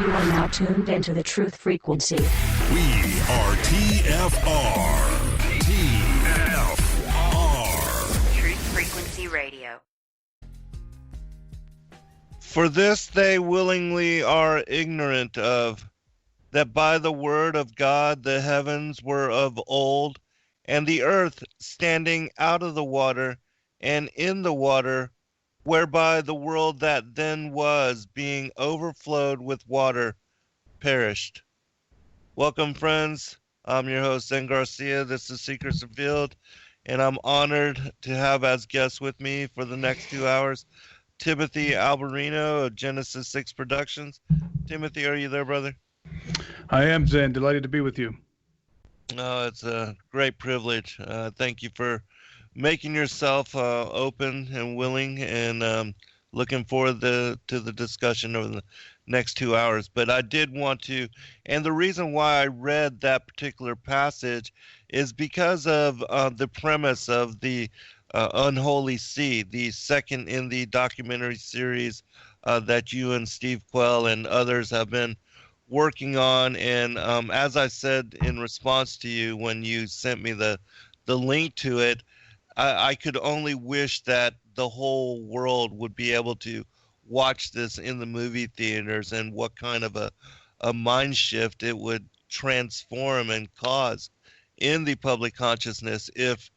You are now tuned into the truth frequency. We are TFR. Truth Frequency Radio. For this they willingly are ignorant of, that by the word of God the heavens were of old, and the earth standing out of the water and in the water, whereby the world that then was, being overflowed with water, perished. Welcome, friends. I'm your host, Zen Garcia. This is Secrets Revealed, and I'm honored to have as guests with me for the next 2 hours Timothy Alberino of Genesis 6 Productions. Timothy, are you there, brother? I am, Zen. Delighted to be with you. Oh, it's a great privilege. Thank you for making yourself open and willing, and looking forward to the discussion over the next 2 hours. But I did want to, and the reason why I read that particular passage is because of the premise of the Unholy Sea, the second in the documentary series that you and Steve Quell and others have been working on. And as I said in response to you when you sent me the link to it, I could only wish that the whole world would be able to watch this in the movie theaters, and what kind of a mind shift it would transform and cause in the public consciousness if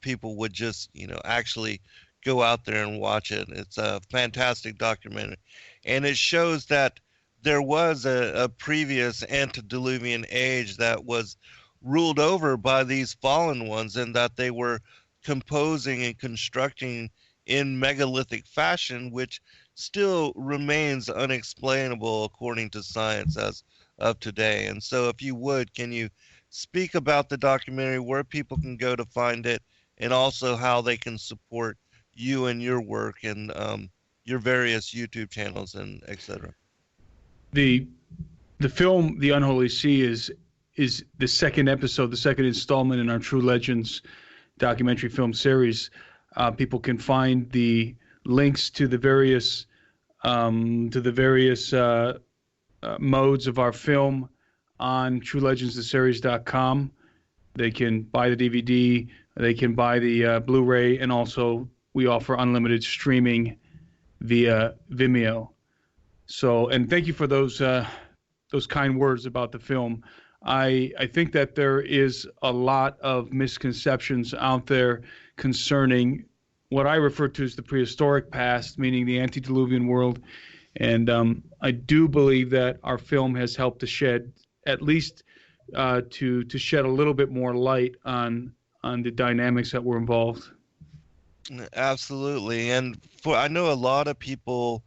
people would just, actually go out there and watch it. It's a fantastic documentary, and it shows that there was a previous antediluvian age that was ruled over by these fallen ones, and that they were composing and constructing in megalithic fashion, which still remains unexplainable according to science as of today. And so if you would, can you speak about the documentary, where people can go to find it, and also how they can support you and your work and your various YouTube channels and etc. The film, The Unholy Sea, is the second episode, the second installment in our True Legends documentary film series. People can find the links to the various modes of our film on TrueLegendsTheSeries.com. They can buy the DVD, they can buy the Blu-ray, and also we offer unlimited streaming via Vimeo. So, and thank you for those kind words about the film. I think that there is a lot of misconceptions out there concerning what I refer to as the prehistoric past, meaning the antediluvian world. And I do believe that our film has helped to shed, at least to shed a little bit more light on the dynamics that were involved. Absolutely. And I know a lot of people,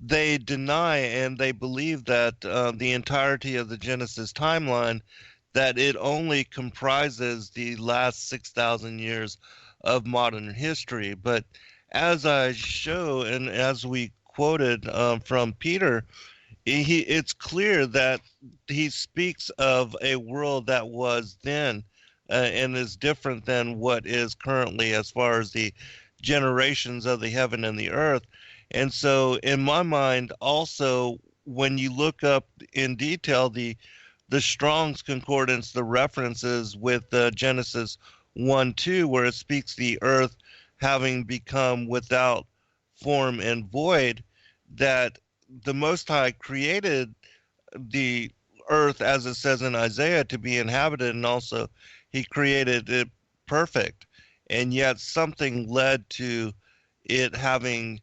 they deny and they believe that the entirety of the Genesis timeline, that it only comprises the last 6,000 years of modern history. But as I show, and as we quoted from Peter, it's clear that he speaks of a world that was then and is different than what is currently as far as the generations of the heaven and the earth. And so in my mind, also, when you look up in detail the Strong's Concordance, the references with Genesis 1:2, where it speaks the earth having become without form and void, that the Most High created the earth, as it says in Isaiah, to be inhabited, and also he created it perfect. And yet something led to it having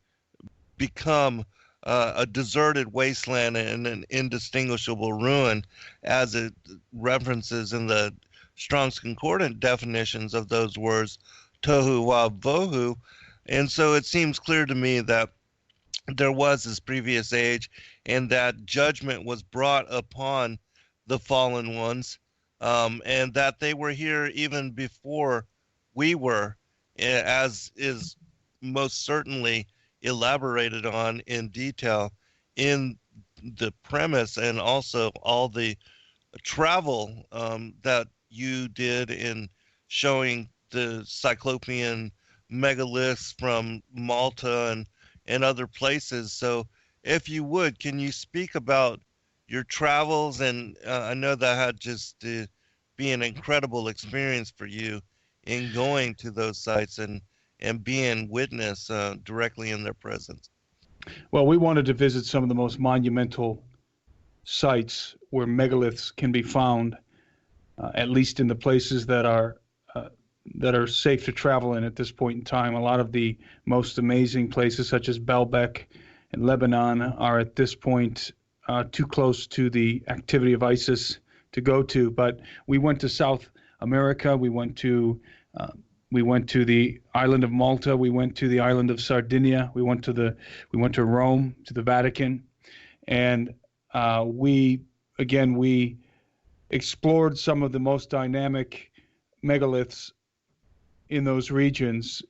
become a deserted wasteland and an indistinguishable ruin, as it references in the Strong's Concordant definitions of those words, tohu wa vohu. And so it seems clear to me that there was this previous age, and that judgment was brought upon the fallen ones, and that they were here even before we were, as is most certainly elaborated on in detail in the premise, and also all the travel that you did in showing the Cyclopean Megaliths from Malta and other places. So if you would, can you speak about your travels, and I know that had just to be an incredible experience for you in going to those sites and being witness directly in their presence. Well, we wanted to visit some of the most monumental sites where megaliths can be found, at least in the places that are safe to travel in at this point in time. A lot of the most amazing places, such as Baalbek and Lebanon, are at this point too close to the activity of ISIS to go to. But we went to South America. We went to the island of Malta. We went to the island of Sardinia. We went to Rome, to the Vatican, and we explored some of the most dynamic megaliths in those regions,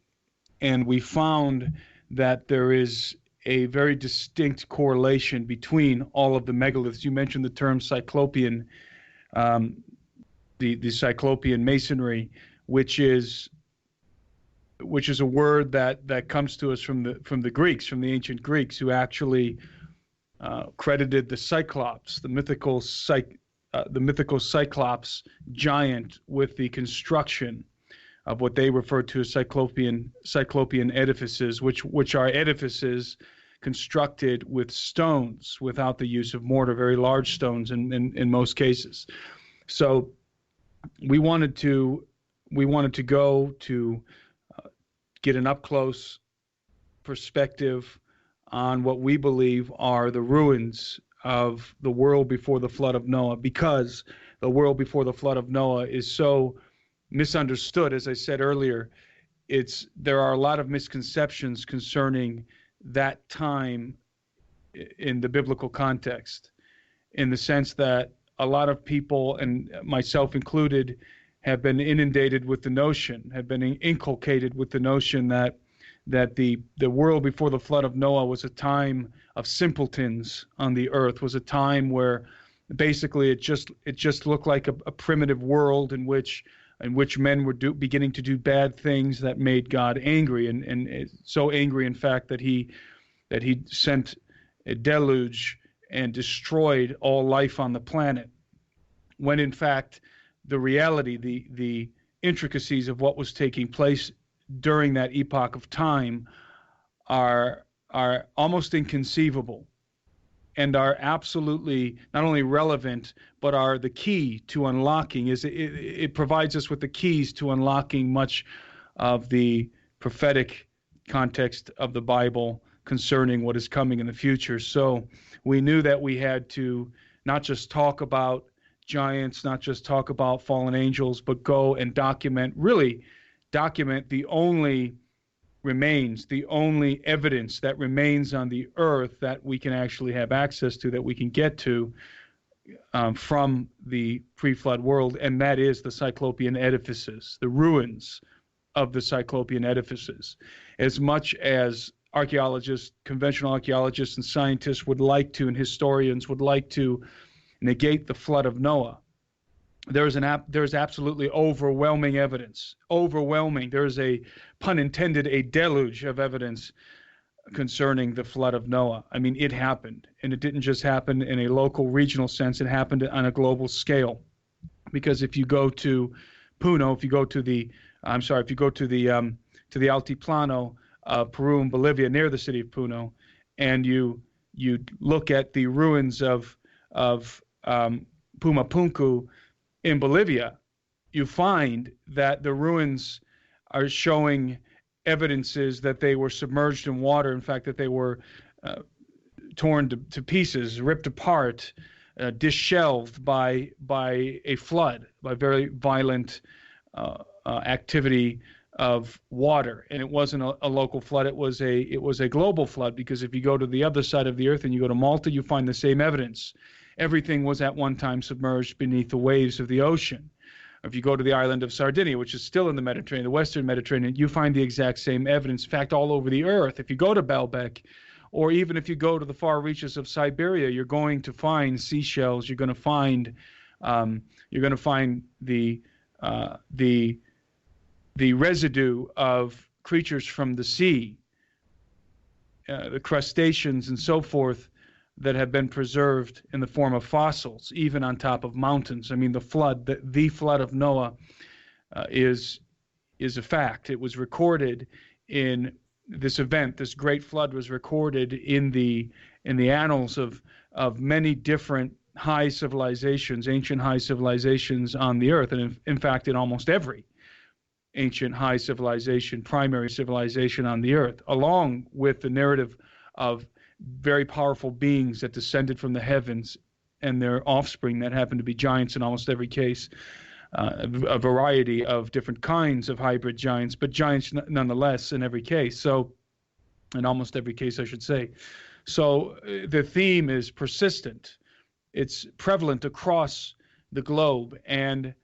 and we found that there is a very distinct correlation between all of the megaliths. You mentioned the term Cyclopean, the Cyclopean masonry, which is a word that comes to us from the Greeks, from the ancient Greeks, who actually credited the Cyclops, the mythical Cyclops giant, with the construction of what they refer to as Cyclopean edifices, which are edifices constructed with stones without the use of mortar, very large stones in most cases. So we wanted to go to get an up close perspective on what we believe are the ruins of the world before the flood of Noah, because the world before the flood of Noah is so misunderstood. As I said earlier, there are a lot of misconceptions concerning that time in the biblical context, in the sense that a lot of people, and myself included, have been inundated with the notion, have been inculcated with the notion that the world before the flood of Noah was a time of simpletons on the earth, was a time where basically it just looked like a primitive world in which men were beginning to do bad things that made God angry, and so angry, in fact, that he sent a deluge and destroyed all life on the planet, when in fact the reality, the intricacies of what was taking place during that epoch of time are almost inconceivable, and are absolutely not only relevant, but are the key to unlocking. It provides us with the keys to unlocking much of the prophetic context of the Bible concerning what is coming in the future. So we knew that we had to not just talk about giants, not just talk about fallen angels, but go and document the only evidence that remains on the earth that we can actually have access to, that we can get to from the pre-flood world, and that is the Cyclopean edifices, the ruins of the Cyclopean edifices. As much as archaeologists, conventional archaeologists and scientists would like to, and historians would like to negate the flood of Noah, there's absolutely overwhelming evidence. There's a, pun intended, a deluge of evidence concerning the flood of Noah. I mean, it happened, and it didn't just happen in a local, regional sense. It happened on a global scale. Because if you go to Puno, if you go to the Altiplano of Peru and Bolivia, near the city of Puno, and you look at the ruins of Pumapunku in Bolivia, you find that the ruins are showing evidences that they were submerged in water. In fact, that they were torn to pieces, ripped apart, dishelved by a flood, by very violent activity of water. And it wasn't a local flood; it was a global flood. Because if you go to the other side of the earth and you go to Malta, you find the same evidence. Everything was at one time submerged beneath the waves of the ocean. If you go to the island of Sardinia, which is still in the Mediterranean, the Western Mediterranean, you find the exact same evidence. In fact, all over the earth. If you go to Baalbek, or even if you go to the far reaches of Siberia, you're going to find seashells. You're going to find the residue of creatures from the sea, the crustaceans and so forth, that have been preserved in the form of fossils, even on top of mountains. I mean, the flood, the flood of Noah, is a fact. It was recorded in this event. This great flood was recorded in the annals of many different high civilizations, ancient high civilizations on the earth, and in fact, in almost every ancient high civilization, primary civilization on the earth, along with the narrative of very powerful beings that descended from the heavens and their offspring that happened to be giants in almost every case, a variety of different kinds of hybrid giants, but giants nonetheless in every case. So, in almost every case, I should say. So the theme is persistent. It's prevalent across the globe. And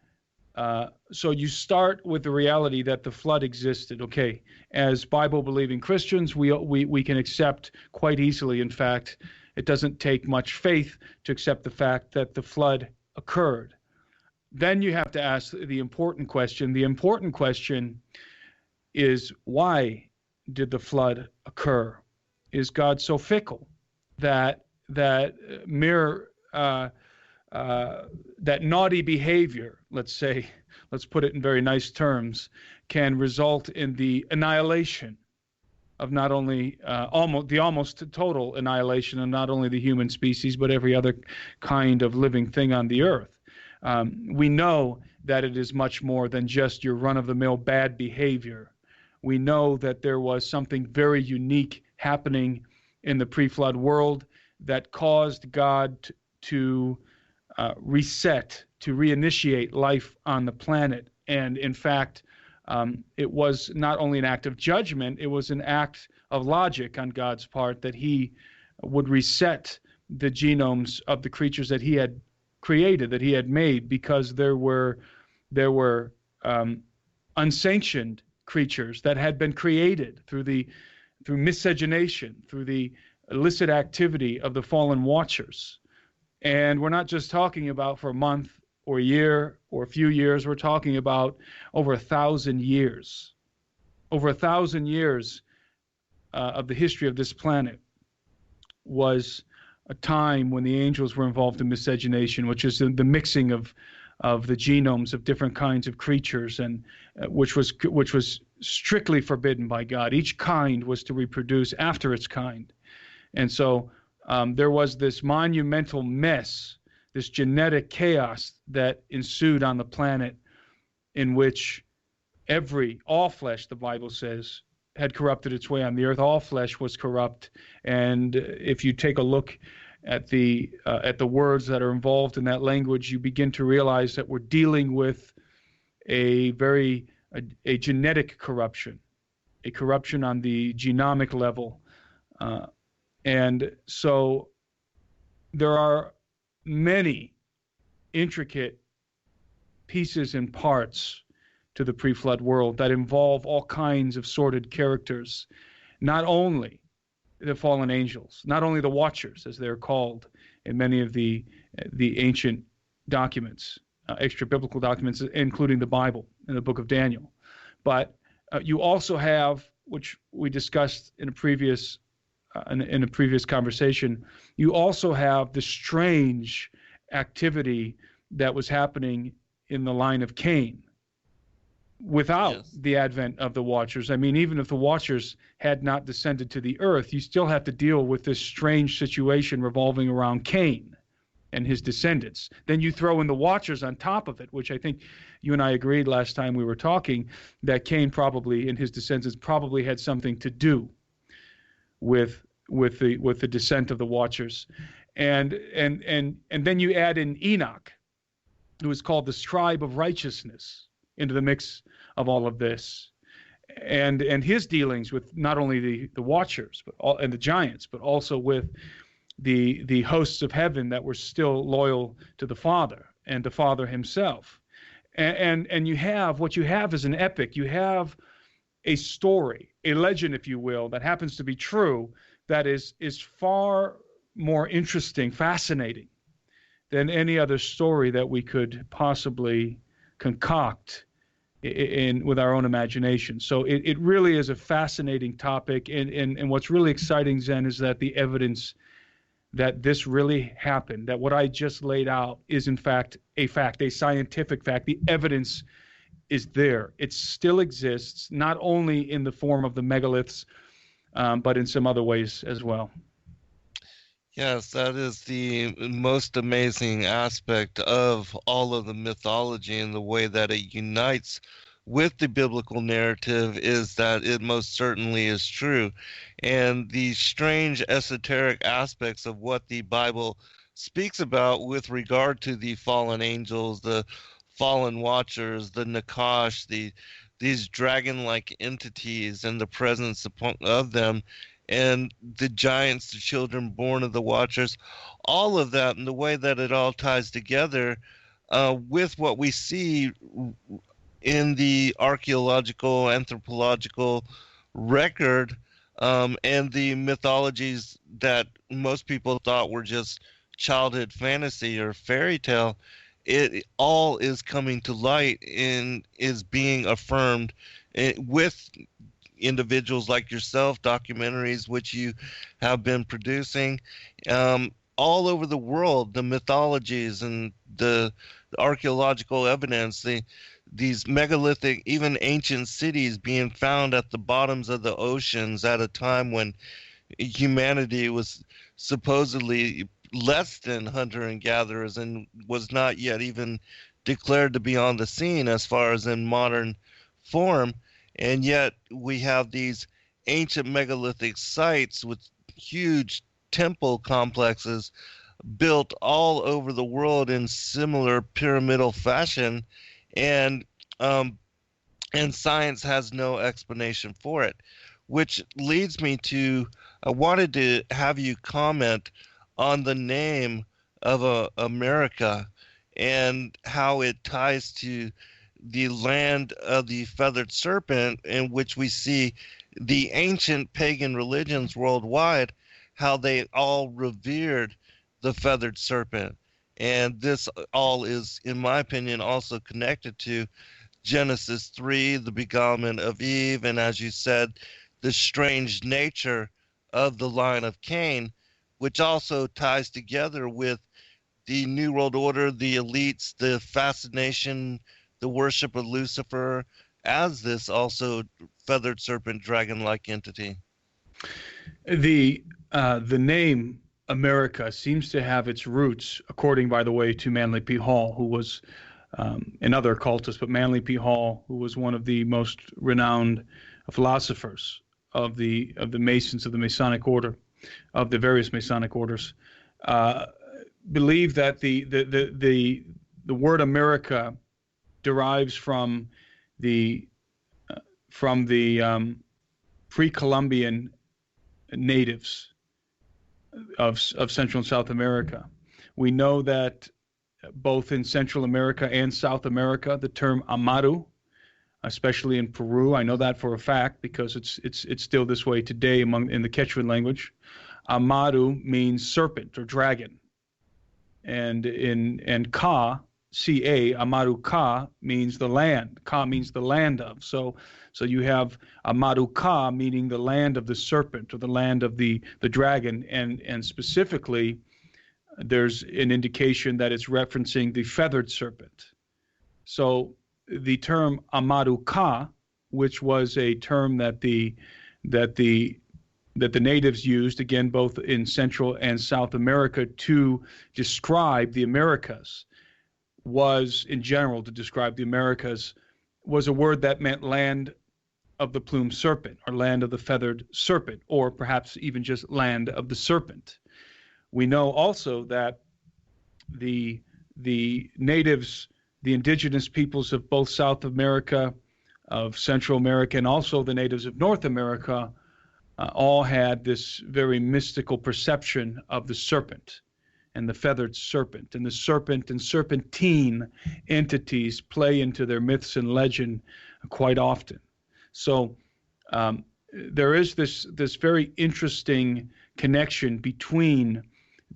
so you start with the reality that the flood existed. Okay, as Bible-believing Christians, we can accept quite easily, in fact, it doesn't take much faith to accept the fact that the flood occurred. Then you have to ask the important question. The important question is, why did the flood occur? Is God so fickle that naughty behavior, let's put it in very nice terms, can result in the annihilation of not only almost total annihilation of not only the human species but every other kind of living thing on the earth? We know that it is much more than just your run-of-the-mill bad behavior. We know that there was something very unique happening in the pre-flood world that caused God to reset, to reinitiate life on the planet. And in fact, it was not only an act of judgment, it was an act of logic on God's part that he would reset the genomes of the creatures that he had created, that he had made, because there were unsanctioned creatures that had been created through miscegenation, through the illicit activity of the fallen watchers. And we're not just talking about for a month or a year or a few years. We're talking about over 1,000 years. Over 1,000 years of the history of this planet was a time when the angels were involved in miscegenation, which is the mixing of the genomes of different kinds of creatures, and which was strictly forbidden by God. Each kind was to reproduce after its kind. And so there was this monumental mess, this genetic chaos that ensued on the planet, in which all flesh, the Bible says, had corrupted its way on the earth. All flesh was corrupt. And if you take a look at the words that are involved in that language, you begin to realize that we're dealing with a genetic corruption, a corruption on the genomic level. And so there are many intricate pieces and parts to the pre-flood world that involve all kinds of sordid characters, not only the fallen angels, not only the watchers, as they're called in many of the ancient documents, extra-biblical documents, including the Bible and the book of Daniel. But you also have, which we discussed in a previous conversation, you also have the strange activity that was happening in the line of Cain without the advent of the watchers. I mean, even if the watchers had not descended to the earth, you still have to deal with this strange situation revolving around Cain and his descendants. Then you throw in the watchers on top of it, which I think you and I agreed last time we were talking, that Cain probably and his descendants probably had something to do with the descent of the watchers. And then you add in Enoch, who is called the scribe of righteousness, into the mix of all of this, and his dealings with not only the watchers and the giants, but also with the hosts of heaven that were still loyal to the Father and the Father himself. And you have what you have is an epic. You have a story, a legend, if you will, that happens to be true, that is far more interesting, fascinating than any other story that we could possibly concoct with our own imagination. So it really is a fascinating topic, and what's really exciting, Zen, is that the evidence that this really happened, that what I just laid out is in fact, a scientific fact. The evidence is there. It still exists, not only in the form of the megaliths, but in some other ways as well. Yes, that is the most amazing aspect of all of the mythology, and the way that it unites with the biblical narrative is that it most certainly is true. And the strange esoteric aspects of what the Bible speaks about with regard to the fallen angels, the fallen watchers, the Nakash, these dragon-like entities, and the presence of them, and the giants, the children born of the watchers, all of that, and the way that it all ties together with what we see in the archaeological, anthropological record, and the mythologies that most people thought were just childhood fantasy or fairy tale. It all is coming to light and is being affirmed with individuals like yourself, documentaries which you have been producing all over the world, the mythologies and the archaeological evidence, these megalithic, even ancient cities being found at the bottoms of the oceans at a time when humanity was supposedly less than hunter and gatherers and was not yet even declared to be on the scene as far as in modern form. And yet we have these ancient megalithic sites with huge temple complexes built all over the world in similar pyramidal fashion, and science has no explanation for it, which leads me to, I wanted to have you comment on the name of America and how it ties to the land of the feathered serpent, in which we see the ancient pagan religions worldwide, how they all revered the feathered serpent. And this all is, in my opinion, also connected to Genesis 3, the beguilement of Eve, and as you said, the strange nature of the line of Cain, which also ties together with the New World Order, the elites, the fascination, the worship of Lucifer as this also feathered serpent dragon-like entity. The name America seems to have its roots, according, by the way, to Manly P. Hall, who was another occultist, but Manly P. Hall, who was one of the most renowned philosophers of the Masons of the Masonic Order, of the various Masonic orders, believe that the word America derives from the pre-Columbian natives of Central and South America. We know that both in Central America and South America, the term Amaru, especially in Peru, I know that for a fact because it's still this way today in the Quechua language. Amaru means serpent or dragon, and Ka, Ca, Amaru Ka means the land. Ka means the land of. So you have Amaru Ka meaning the land of the serpent or the land of the dragon, and specifically there's an indication that it's referencing the feathered serpent. So the term Amaru Ka, which was a term that the natives used, again, both in Central and South America to describe the Americas, was in general to describe the Americas, was a word that meant land of the plumed serpent or land of the feathered serpent, or perhaps even just land of the serpent. We know also that the natives, the indigenous peoples of both South America, of Central America, and also the natives of North America, all had this very mystical perception of the serpent and the feathered serpent, and the serpent and serpentine entities play into their myths and legend quite often. So there is this very interesting connection between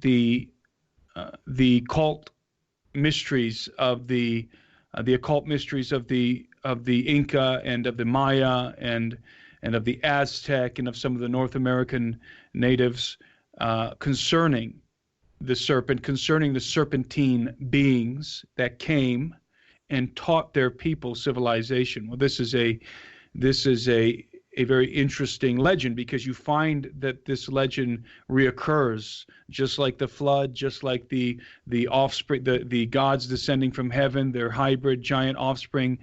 the occult mysteries of the occult mysteries of the Inca and of the Maya and of the Aztec and of some of the North American natives concerning the serpent, concerning the serpentine beings that came and taught their people civilization. Well, this is a very interesting legend, because you find that this legend reoccurs, just like the flood, just like the offspring, the gods descending from heaven, their hybrid giant offspring.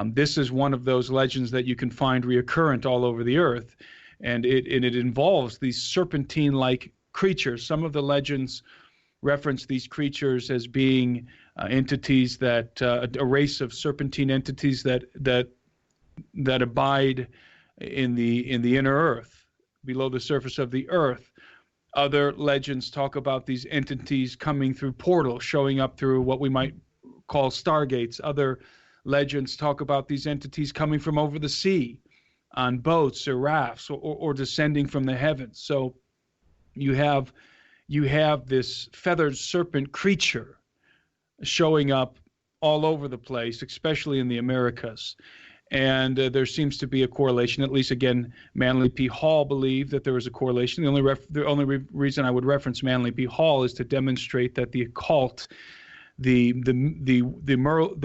This is one of those legends that you can find reoccurrent all over the earth, and it involves these serpentine-like creatures. Some of the legends reference these creatures as being entities that a race of serpentine entities that abide in the inner earth, below the surface of the earth. Other legends talk about these entities coming through portals, showing up through what we might call stargates. Other legends talk about these entities coming from over the sea on boats or rafts, or descending from the heavens. So you have this feathered serpent creature showing up all over the place, especially in the Americas. And there seems to be a correlation. At least, again, Manly P. Hall believed that there was a correlation. The only reason I would reference Manly P. Hall is to demonstrate that the occult, the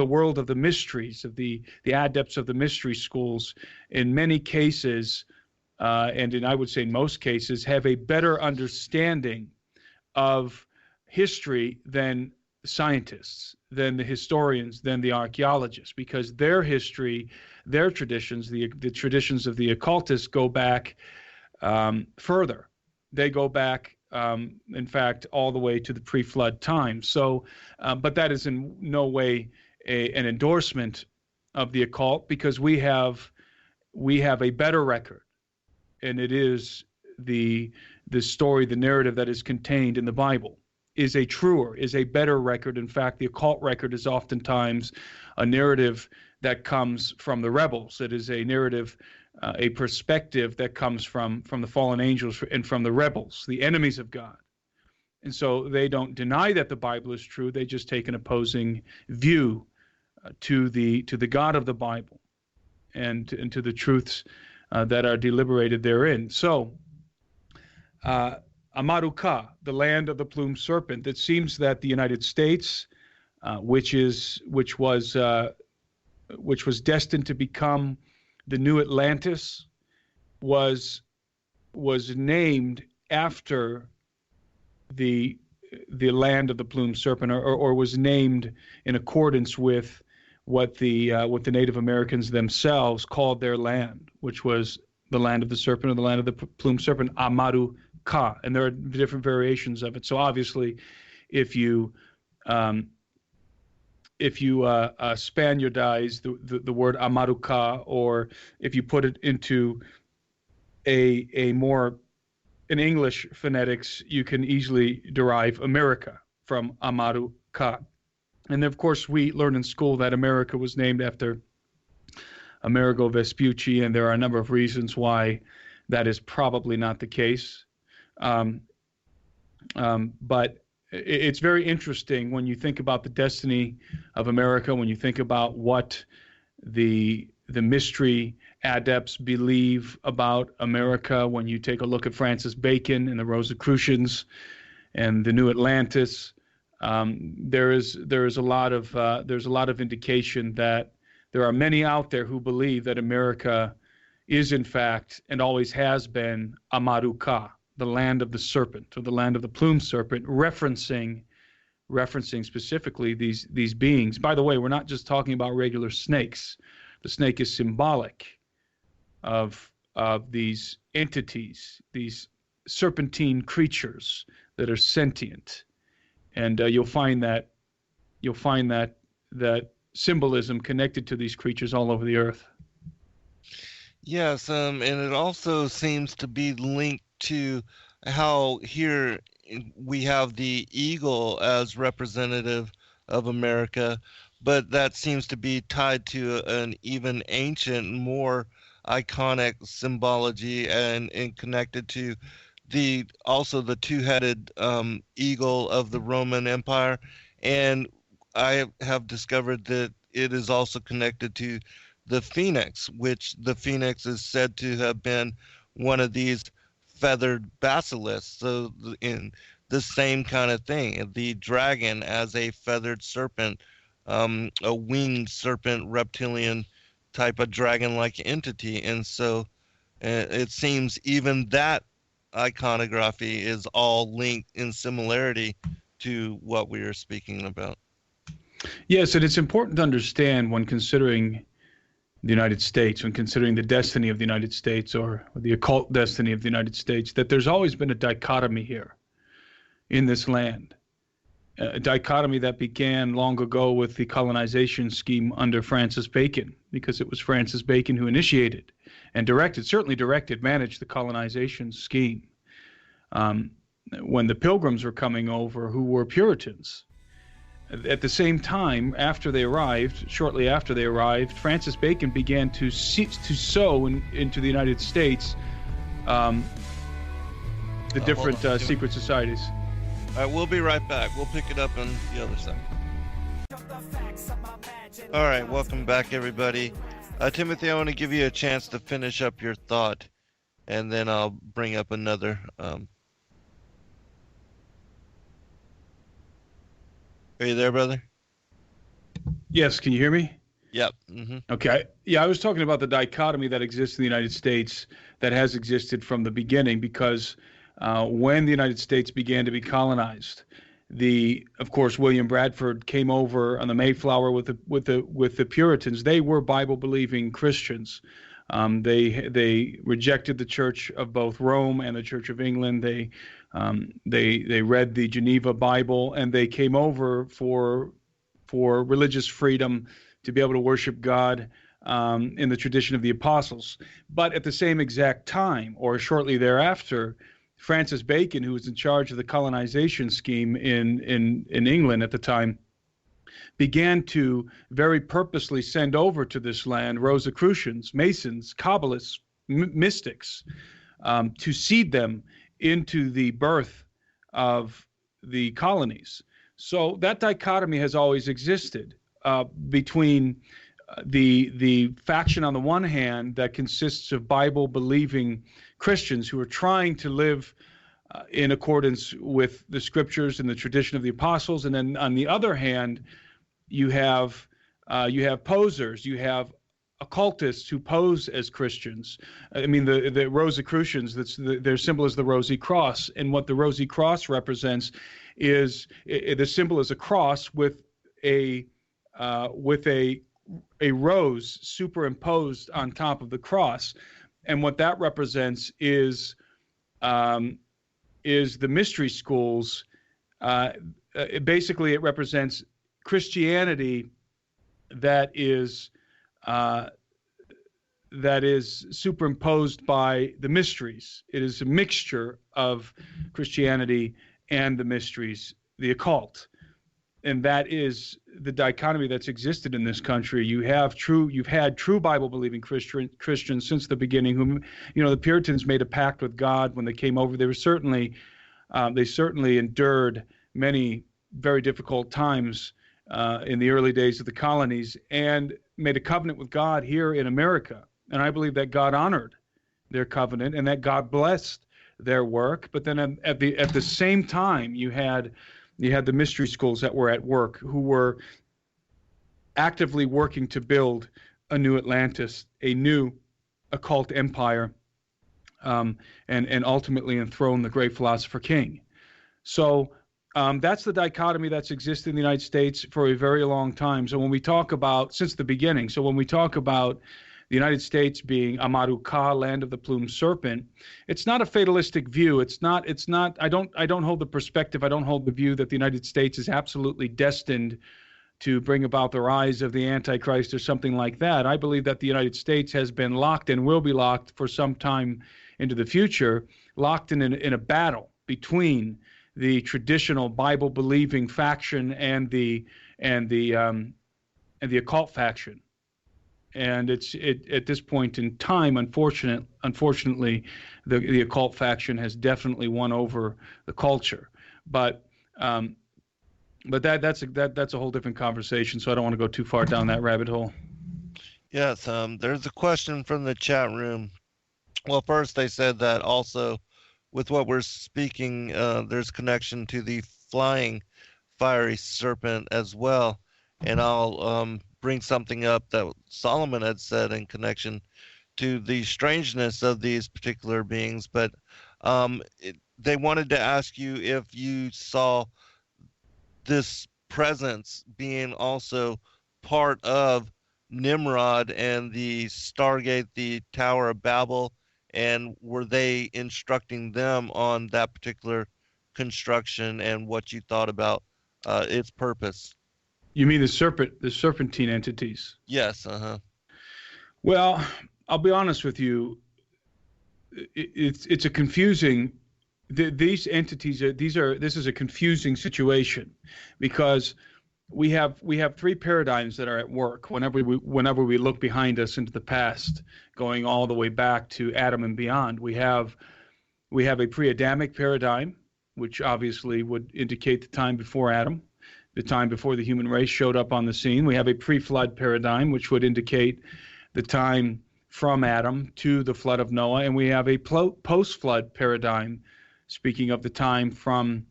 world of the mysteries, of the adepts of the mystery schools, in many cases, and I would say in most cases, have a better understanding of history than scientists, than the historians, than the archaeologists, because their history, their traditions, the traditions of the occultists go back further. They go back, in fact, all the way to the pre-flood time. So, but that is in no way an endorsement of the occult, because we have a better record, and it is the story, the narrative that is contained in the Bible is a better record. In fact, the occult record is oftentimes a narrative that comes from the rebels. It is a narrative, a perspective that comes from the fallen angels and from the rebels, the enemies of God. And so they don't deny that the Bible is true. They just take an opposing view to the God of the Bible and to the truths that are deliberated therein. So, Amaruka, the land of the plumed serpent. It seems that the United States, which was destined to become the new Atlantis, was named after the land of the plumed serpent, or was named in accordance with what the Native Americans themselves called their land, which was the land of the serpent, or the land of the plumed serpent, Amaruka. And there are different variations of it. So obviously, if you Spaniardize the word Amaruka, or if you put it into a more in English phonetics, you can easily derive America from Amaruka. And of course, we learn in school that America was named after Amerigo Vespucci, and there are a number of reasons why that is probably not the case. But it's very interesting when you think about the destiny of America, when you think about what the mystery adepts believe about America, when you take a look at Francis Bacon and the Rosicrucians and the New Atlantis. There is a lot of indication that there are many out there who believe that America is in fact and always has been Amaruka, the land of the serpent, or the land of the plumed serpent, referencing specifically these beings. By the way, we're not just talking about regular snakes. The snake is symbolic of these entities, these serpentine creatures that are sentient, and you'll find that symbolism connected to these creatures all over the earth. Yes, and it also seems to be linked to how here we have the eagle as representative of America, but that seems to be tied to an even ancient, more iconic symbology, and connected to also the two-headed eagle of the Roman Empire. And I have discovered that it is also connected to the phoenix, which the phoenix is said to have been one of these feathered basilisks. So in the same kind of thing. The dragon as a feathered serpent, a winged serpent, reptilian type of dragon-like entity. And so it seems even that iconography is all linked in similarity to what we are speaking about. Yes, and it's important to understand when considering the United States, when considering the destiny of the United States or the occult destiny of the United States, that there's always been a dichotomy here in this land. A dichotomy that began long ago with the colonization scheme under Francis Bacon, because it was Francis Bacon who initiated and managed the colonization scheme. When the Pilgrims were coming over, who were Puritans, at the same time, shortly after they arrived, Francis Bacon began to sow into the United States the different secret societies. All right, we'll be right back. We'll pick it up on the other side. All right, welcome back, everybody. Timothy, I want to give you a chance to finish up your thought, and then I'll bring up another. Are you there, brother? Yes, can you hear me? Yep. Mm-hmm. Okay. Yeah, I was talking about the dichotomy that exists in the United States, that has existed from the beginning, because when the United States began to be colonized, of course, William Bradford came over on the Mayflower with the Puritans. They were Bible-believing Christians. They rejected the Church of both Rome and the Church of England. They read the Geneva Bible, and they came over for religious freedom, to be able to worship God in the tradition of the apostles. But at the same exact time, or shortly thereafter, Francis Bacon, who was in charge of the colonization scheme in England at the time, began to very purposely send over to this land Rosicrucians, Masons, Kabbalists, mystics, to seed them into the birth of the colonies. So that dichotomy has always existed between the faction on the one hand that consists of Bible-believing Christians who are trying to live in accordance with the scriptures and the tradition of the apostles, and then on the other hand, you have posers, you have occultists who pose as Christians. I mean, the Rosicrucians, their symbol is the Rosy Cross, and what the Rosy Cross represents is the symbol is a cross with a rose superimposed on top of the cross, and what that represents is the mystery schools. Basically, it represents Christianity that is superimposed by the mysteries. It is a mixture of Christianity and the mysteries, the occult. And that is the dichotomy that's existed in this country. You've had true Bible-believing Christians since the beginning, whom, the Puritans made a pact with God when they came over. They certainly endured many very difficult times in the early days of the colonies, and made a covenant with God here in America. And I believe that God honored their covenant and that God blessed their work. But then at the same time, you had the mystery schools that were at work, who were actively working to build a new Atlantis, a new occult empire, and ultimately enthrone the great philosopher king. So that's the dichotomy that's existed in the United States for a very long time. So when we talk about, since the beginning, so when we talk about the United States being Amaru Ka, land of the plumed serpent, it's not a fatalistic view. It's not, I don't hold the perspective, I don't hold the view that the United States is absolutely destined to bring about the rise of the Antichrist or something like that. I believe that the United States has been locked and will be locked for some time into the future, locked in a battle between the traditional Bible-believing faction and the occult faction. And at this point in time, unfortunately, the occult faction has definitely won over the culture. But that's a whole different conversation. So I don't want to go too far down that rabbit hole. Yes, there's a question from the chat room. Well, first they said that also with what we're speaking, there's connection to the flying fiery serpent as well. And I'll bring something up that Solomon had said in connection to the strangeness of these particular beings. But they wanted to ask you if you saw this presence being also part of Nimrod and the Stargate, the Tower of Babel, and were they instructing them on that particular construction and what you thought about its purpose? You mean the serpentine entities? Yes. Well, I'll be honest with you. It's a confusing. These entities this is a confusing situation, because we have three paradigms that are at work whenever we look behind us into the past, going all the way back to Adam and beyond. We have a pre-Adamic paradigm, which obviously would indicate the time before Adam, the time before the human race showed up on the scene. We have a pre-flood paradigm, which would indicate the time from Adam to the flood of Noah, and we have a post-flood paradigm, speaking of the time from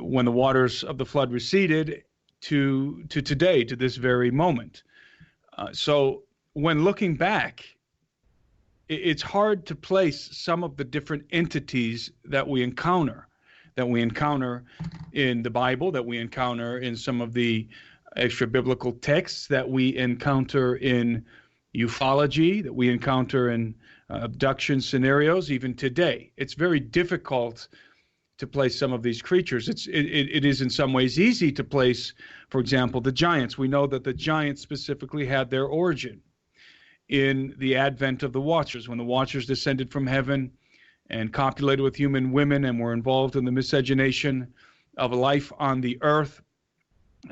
when the waters of the flood receded to today, to this very moment. So when looking back, it's hard to place some of the different entities that we encounter in the Bible, that we encounter in some of the extra biblical texts, that we encounter in ufology, that we encounter in abduction scenarios, even today. It's very difficult to place some of these creatures. It is in some ways easy to place, for example, the giants. We know that the giants specifically had their origin in the advent of the Watchers, when the Watchers descended from heaven and copulated with human women and were involved in the miscegenation of life on the earth.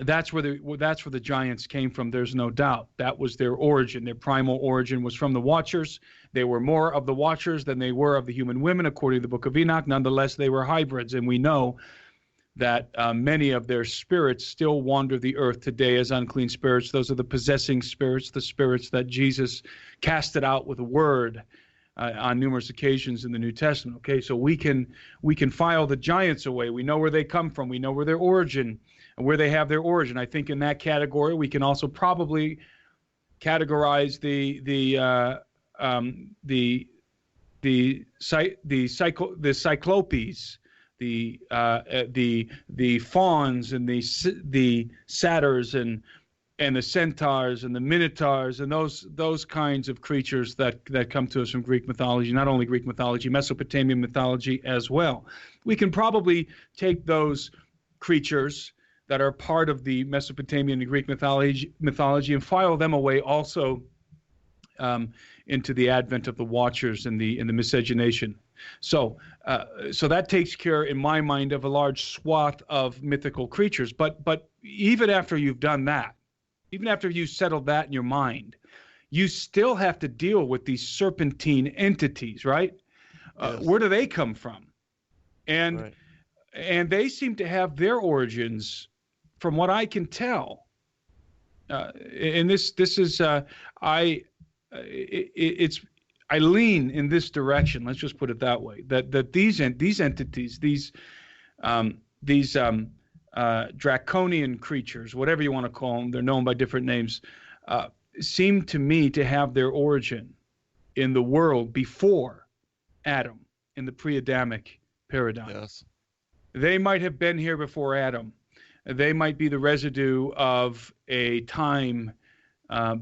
That's where the giants came from. There's no doubt. That was their origin. Their primal origin was from the Watchers. They were more of the Watchers than they were of the human women, according to the Book of Enoch. Nonetheless, they were hybrids, and we know that many of their spirits still wander the earth today as unclean spirits. Those are the possessing spirits, the spirits that Jesus casted out with a word on numerous occasions in the New Testament. Okay, so we can file the giants away. We know where they come from. We know where their origin and where they have their origin. I think in that category we can also probably categorize the Cyclopes, the fawns and the satyrs and the centaurs and the minotaurs and those kinds of creatures that come to us from Greek mythology, not only Greek mythology, Mesopotamian mythology as well. We can probably take those creatures that are part of the Mesopotamian and Greek mythology and file them away also into the advent of the Watchers and the miscegenation. So that takes care, in my mind, of a large swath of mythical creatures. But even after you've done that, even after you've settled that in your mind, you still have to deal with these serpentine entities, right? Yes. Where do they come from? And they seem to have their origins, from what I can tell. And this is I lean in this direction. Let's just put it that way. That these entities, these draconian creatures, whatever you want to call them, they're known by different names, seem to me to have their origin in the world before Adam, in the pre-Adamic paradigm. Yes. They might have been here before Adam. They might be the residue of a time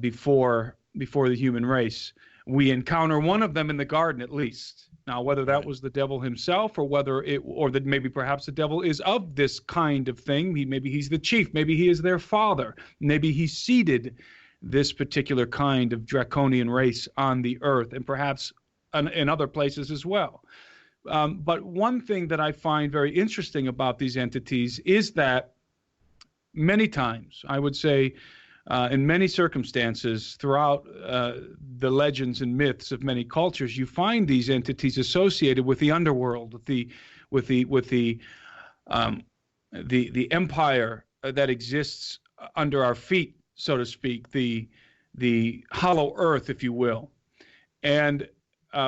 before the human race. We encounter one of them in the garden, at least. Now, whether that was the devil himself, or that maybe perhaps the devil is of this kind of thing. Maybe he's the chief. Maybe he is their father. Maybe he seeded this particular kind of draconian race on the earth, and perhaps in other places as well. But one thing that I find very interesting about these entities is that many times, I would say, in many circumstances throughout the legends and myths of many cultures, you find these entities associated with the underworld, with the empire that exists under our feet, so to speak, the hollow earth, if you will. And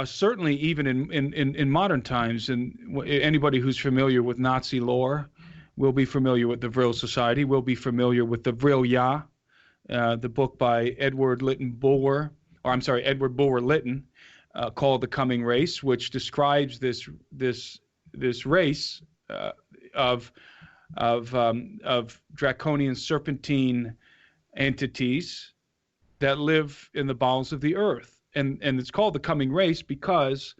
certainly even in modern times, and anybody who's familiar with Nazi lore will be familiar with the Vril Society, will be familiar with the Vril Ya, the book by Edward Bulwer Lytton, called The Coming Race, which describes this race of draconian serpentine entities that live in the bowels of the earth. And it's called the coming race because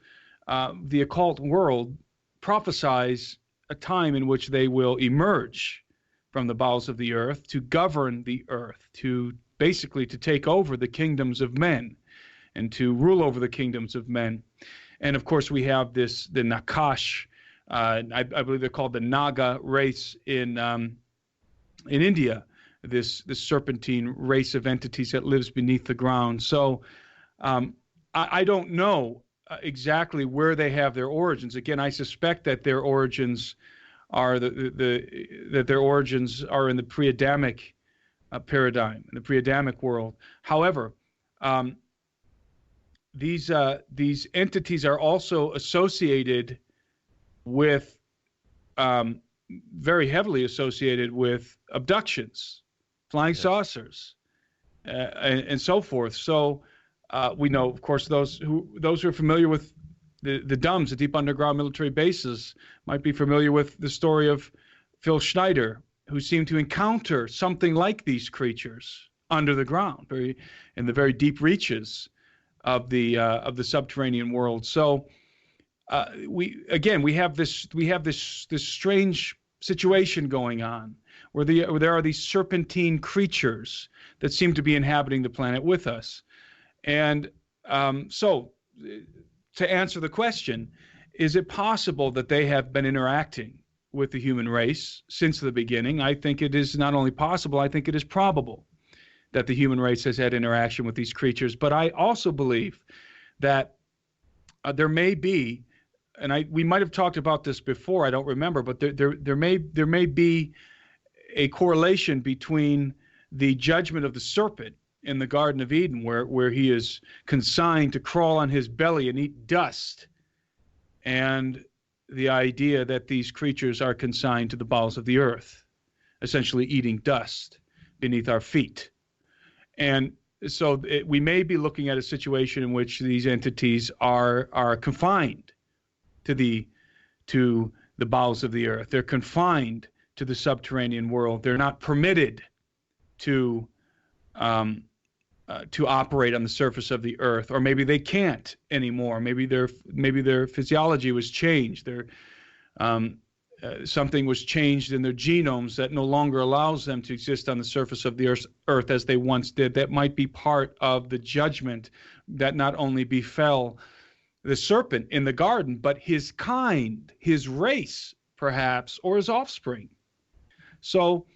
the occult world prophesies a time in which they will emerge from the bowels of the earth to govern the earth, to basically to take over the kingdoms of men and to rule over the kingdoms of men. And of course we have the Nakash, I believe they're called the Naga race in India, this serpentine race of entities that lives beneath the ground. So I don't know exactly where they have their origins. Again, I suspect that their origins are that their origins are in the pre-Adamic paradigm, in the pre-Adamic world. However, these entities are also associated with, very heavily associated with abductions, flying saucers, and so forth. So we know, of course, those who are familiar with the DUMBs, the deep underground military bases, might be familiar with the story of Phil Schneider, who seemed to encounter something like these creatures under the ground, in the very deep reaches of the subterranean world. So we have this strange situation going on where there are these serpentine creatures that seem to be inhabiting the planet with us. And so to answer the question, is it possible that they have been interacting with the human race since the beginning? I think it is not only possible, I think it is probable that the human race has had interaction with these creatures. But I also believe that there may be, and we might have talked about this before, I don't remember, but there may be a correlation between the judgment of the serpent in the Garden of Eden, where he is consigned to crawl on his belly and eat dust, and the idea that these creatures are consigned to the bowels of the earth, essentially eating dust beneath our feet. And so we may be looking at a situation in which these entities are confined to the bowels of the earth. They're confined to the subterranean world. They're not permitted to operate on the surface of the earth, or maybe they can't anymore. Maybe their physiology was changed. Something was changed in their genomes that no longer allows them to exist on the surface of the earth as they once did. That might be part of the judgment that not only befell the serpent in the garden, but his kind, his race, perhaps, or his offspring. So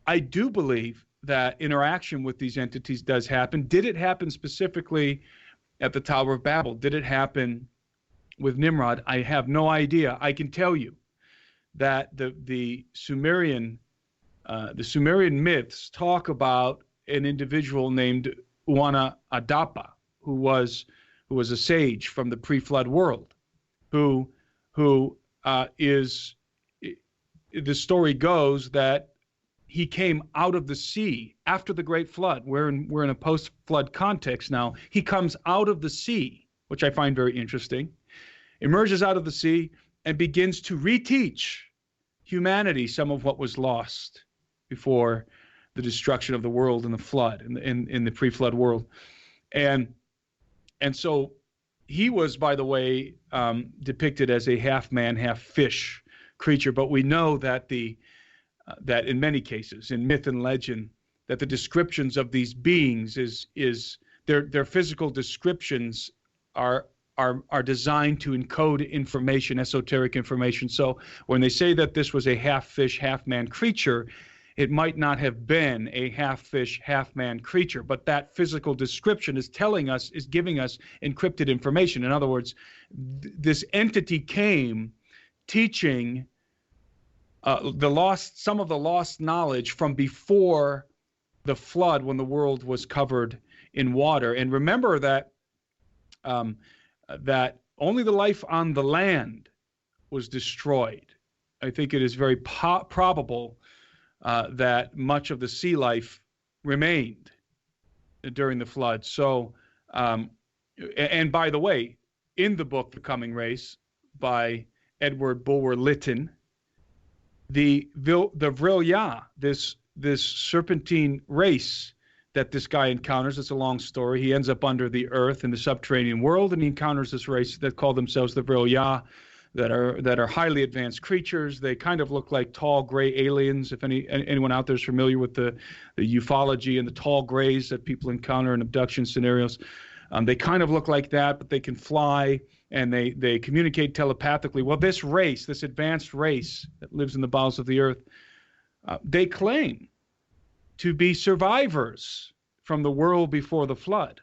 I do believe that interaction with these entities does happen. Did it happen specifically at the Tower of Babel? Did it happen with Nimrod? I have no idea. I can tell you that the Sumerian myths talk about an individual named Uana Adapa, who was a sage from the pre-flood world, who is, the story goes that he came out of the sea after the great flood. We're in a post-flood context now. He comes out of the sea, which I find very interesting, emerges out of the sea and begins to reteach humanity some of what was lost before the destruction of the world in the flood, in the pre-flood world. And so he was, by the way, depicted as a half man, half fish creature. But we know that that in many cases, in myth and legend, that the descriptions of these beings is their physical descriptions are designed to encode information, esoteric information. So when they say that this was a half fish, half man creature, it might not have been a half fish, half man creature, but that physical description is giving us encrypted information. In other words, this entity came teaching some of the lost knowledge from before the flood, when the world was covered in water. And remember that that only the life on the land was destroyed. I think it is very probable that much of the sea life remained during the flood. So, and by the way, in the book The Coming Race by Edward Bulwer Lytton, the Vril-Ya, this serpentine race that this guy encounters, it's a long story. He ends up under the earth in the subterranean world, and he encounters this race that call themselves the Vril-Ya, that are highly advanced creatures. They kind of look like tall gray aliens. If anyone out there is familiar with the ufology and the tall grays that people encounter in abduction scenarios, they kind of look like that, but they can fly and they communicate telepathically. Well, this race, this advanced race that lives in the bowels of the earth, they claim to be survivors from the world before the flood.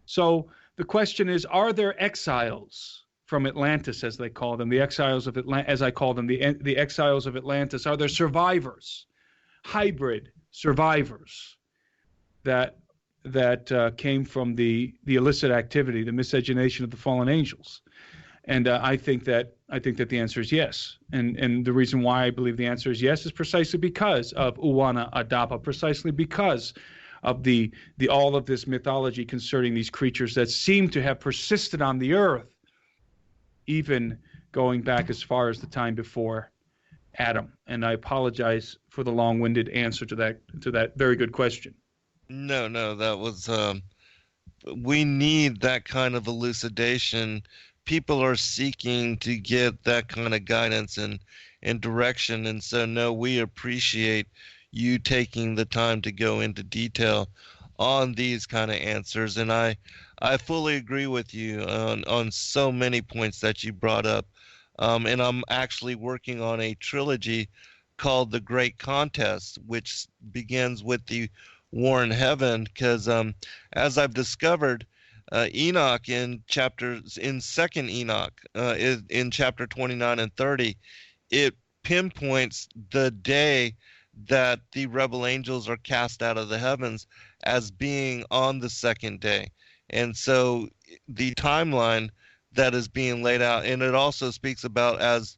So the question is, are there exiles from Atlantis, as they call them, the exiles of as I call them, the exiles of Atlantis? Are there survivors, hybrid survivors that came from the illicit activity, the miscegenation of the fallen angels? And I think that the answer is yes. And the reason why I believe the answer is yes is precisely because of Uwana Adapa, precisely because of the all of this mythology concerning these creatures that seem to have persisted on the earth, even going back as far as the time before Adam. And I apologize for the long-winded answer to that very good question. No, that was we need that kind of elucidation. People are seeking to get that kind of guidance and direction, and so no, we appreciate you taking the time to go into detail on these kind of answers. And I fully agree with you on so many points that you brought up. And I'm actually working on a trilogy called The Great Contest, which begins with the war in heaven, because as I've discovered, Enoch in second Enoch, in chapter 29 and 30, it pinpoints the day that the rebel angels are cast out of the heavens as being on the second day. And so the timeline that is being laid out, and it also speaks about as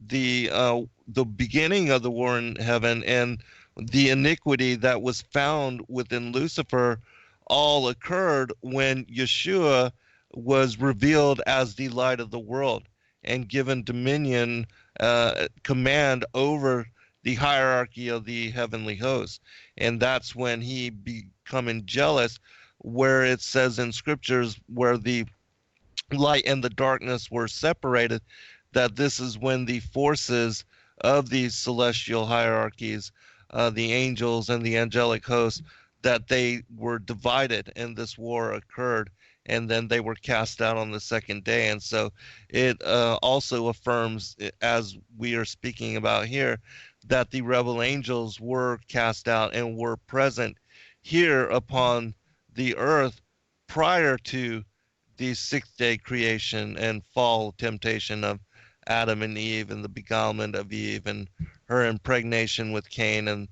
the beginning of the war in heaven and the iniquity that was found within Lucifer all occurred when Yeshua was revealed as the light of the world and given dominion, command over the hierarchy of the heavenly host. And that's when he becoming jealous, where it says in scriptures where the light and the darkness were separated, that this is when the forces of these celestial hierarchies, the angels and the angelic hosts, that they were divided and this war occurred, and then they were cast out on the second day. And so it also affirms, as we are speaking about here, that the rebel angels were cast out and were present here upon the earth prior to the sixth day creation and fall temptation of Adam and Eve, and the beguilement of Eve and her impregnation with Cain. And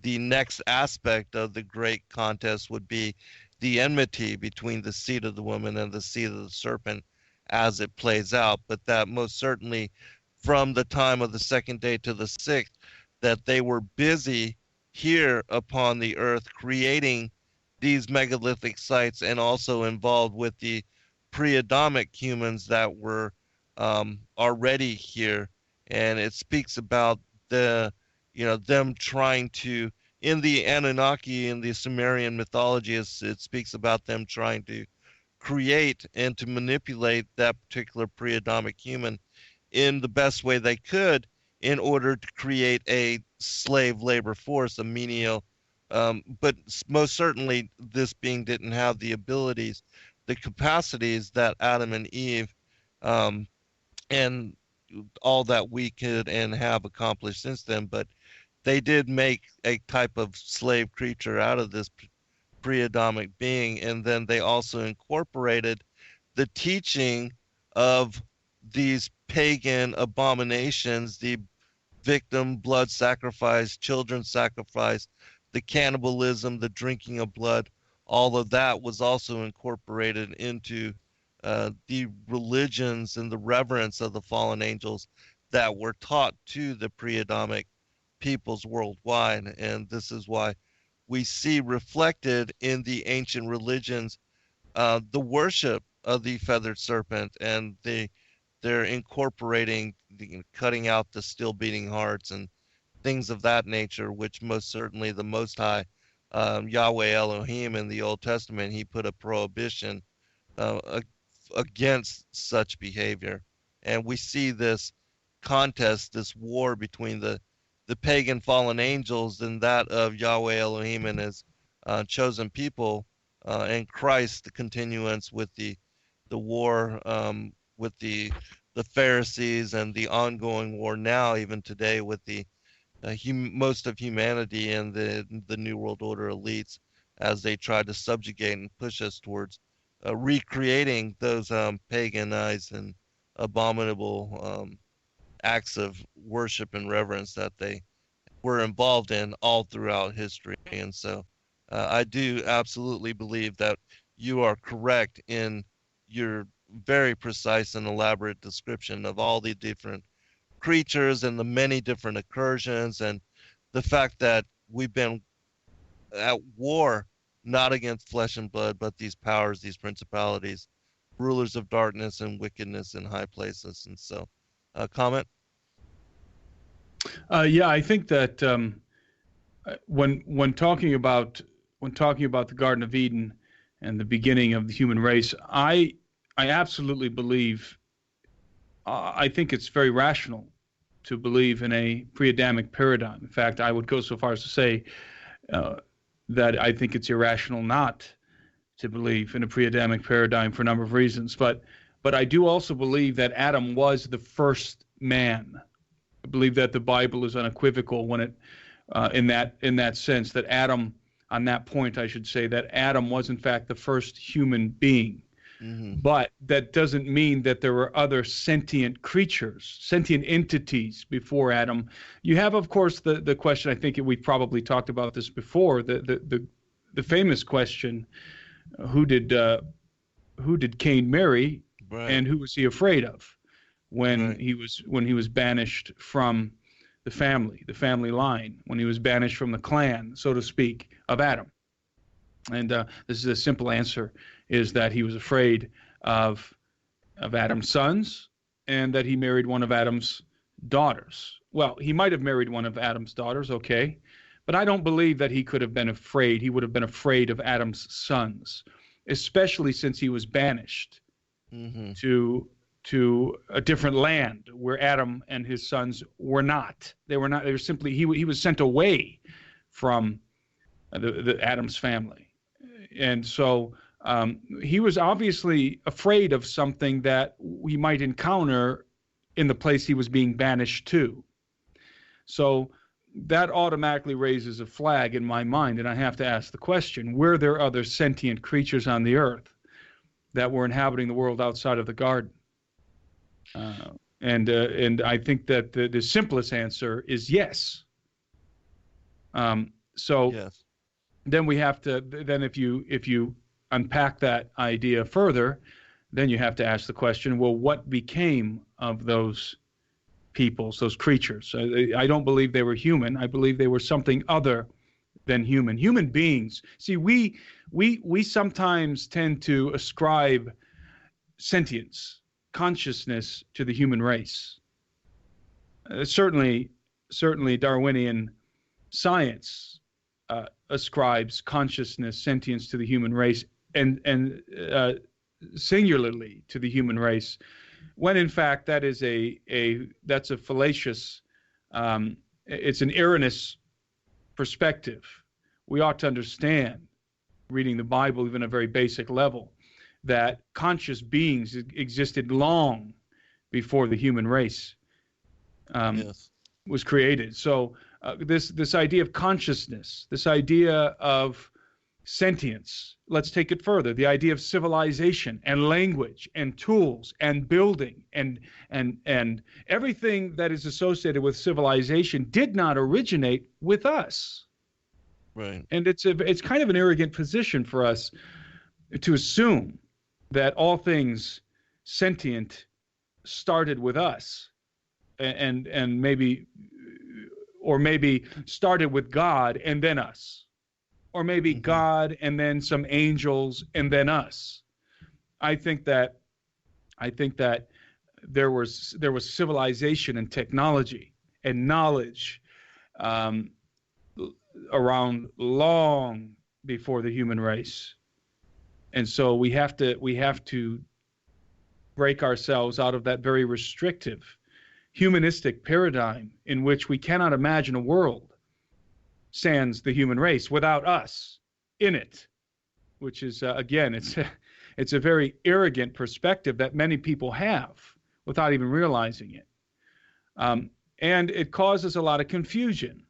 the next aspect of the great contest would be the enmity between the seed of the woman and the seed of the serpent as it plays out. But that most certainly from the time of the second day to the sixth, that they were busy here upon the earth creating these megalithic sites, and also involved with the pre-Adamic humans that were already here. And it speaks about them trying to, in the Anunnaki and the Sumerian mythology, it speaks about them trying to create and to manipulate that particular pre-Adamic human in the best way they could in order to create a slave labor force, a menial. But most certainly this being didn't have the abilities, the capacities that Adam and Eve and all that we could and have accomplished since then. But they did make a type of slave creature out of this pre-Adamic being, and then they also incorporated the teaching of these pagan abominations, the victim blood sacrifice, children sacrifice, the cannibalism, the drinking of blood. All of that was also incorporated into the religions and the reverence of the fallen angels that were taught to the pre-Adamic peoples worldwide. And this is why we see reflected in the ancient religions the worship of the feathered serpent, and they're incorporating cutting out the still beating hearts and things of that nature, which most certainly the Most High, Yahweh Elohim in the Old Testament, he put a prohibition against such behavior. And we see this contest, this war between the pagan fallen angels and that of Yahweh Elohim and his chosen people, and Christ, the continuance with the war with the Pharisees, and the ongoing war now, even today, with the most of humanity and the New World Order elites, as they try to subjugate and push us towards recreating those paganized and abominable acts of worship and reverence that they were involved in all throughout history. And so I do absolutely believe that you are correct in your very precise and elaborate description of all the different creatures and the many different incursions, and the fact that we've been at war not against flesh and blood, but these powers, these principalities, rulers of darkness and wickedness in high places. And so, comment? Yeah, I think that when talking about the Garden of Eden and the beginning of the human race, I absolutely believe. I think it's very rational to believe in a pre-Adamic paradigm. In fact, I would go so far as to say that I think it's irrational not to believe in a pre-Adamic paradigm for a number of reasons. But I do also believe that Adam was the first man. I believe that the Bible is unequivocal when it, in that sense, that Adam, on that point, I should say, that Adam was in fact the first human being. Mm-hmm. But that doesn't mean that there were other sentient creatures, sentient entities before Adam. You have, of course, the question. I think we probably talked about this before. The famous question: who did Cain marry, right, and who was he afraid of when right, he was banished from the family line, when he was banished from the clan, so to speak, of Adam? And this is a simple answer: is that he was afraid of Adam's sons, and that he married one of Adam's daughters. Well, he might have married one of Adam's daughters, okay, but I don't believe that he could have been afraid. He would have been afraid of Adam's sons, especially since he was banished to a different land where Adam and his sons were not. They were not. They were simply he was sent away from the Adam's family. And so he was obviously afraid of something that we might encounter in the place he was being banished to. So that automatically raises a flag in my mind, and I have to ask the question: were there other sentient creatures on the earth that were inhabiting the world outside of the garden? And I think that the simplest answer is yes. So yes. Then we have to, then if you unpack that idea further, then you have to ask the question, well, what became of those peoples, those creatures? I don't believe they were human. I believe they were something other than human. Human beings. See, we sometimes tend to ascribe sentience, consciousness to the human race. Certainly Darwinian science ascribes consciousness, sentience to the human race, and singularly to the human race, when in fact that is that's a fallacious, it's an erroneous perspective. We ought to understand, reading the Bible even at a very basic level, that conscious beings existed long before the human race was created. So this idea of consciousness, this idea of sentience, let's take it further. The idea of civilization and language and tools and building and everything that is associated with civilization did not originate with us. Right. And it's kind of an arrogant position for us to assume that all things sentient started with us, and maybe, or maybe started with God and then us, or maybe God and then some angels and then us. I think that there was civilization and technology and knowledge around long before the human race, and so we have to break ourselves out of that very restrictive humanistic paradigm in which we cannot imagine a world sans the human race without us in it, which is again, it's a very arrogant perspective that many people have without even realizing it, and it causes a lot of confusion,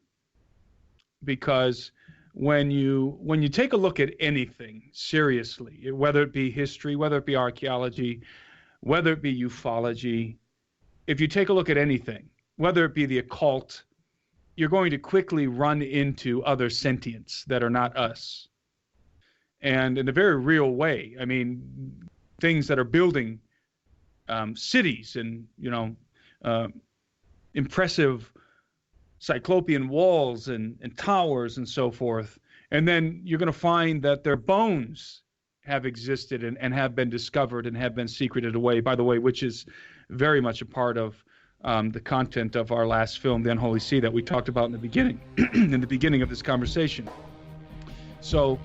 because when you take a look at anything seriously, whether it be history, whether it be archaeology, whether it be ufology, if you take a look at anything, whether it be the occult, you're going to quickly run into other sentients that are not us. And in a very real way, I mean, things that are building cities and, impressive Cyclopean walls and towers and so forth. And then you're going to find that their bones have existed and have been discovered and have been secreted away, by the way, which is very much a part of the content of our last film, The Unholy Sea, that we talked about in the beginning, in the beginning of this conversation. So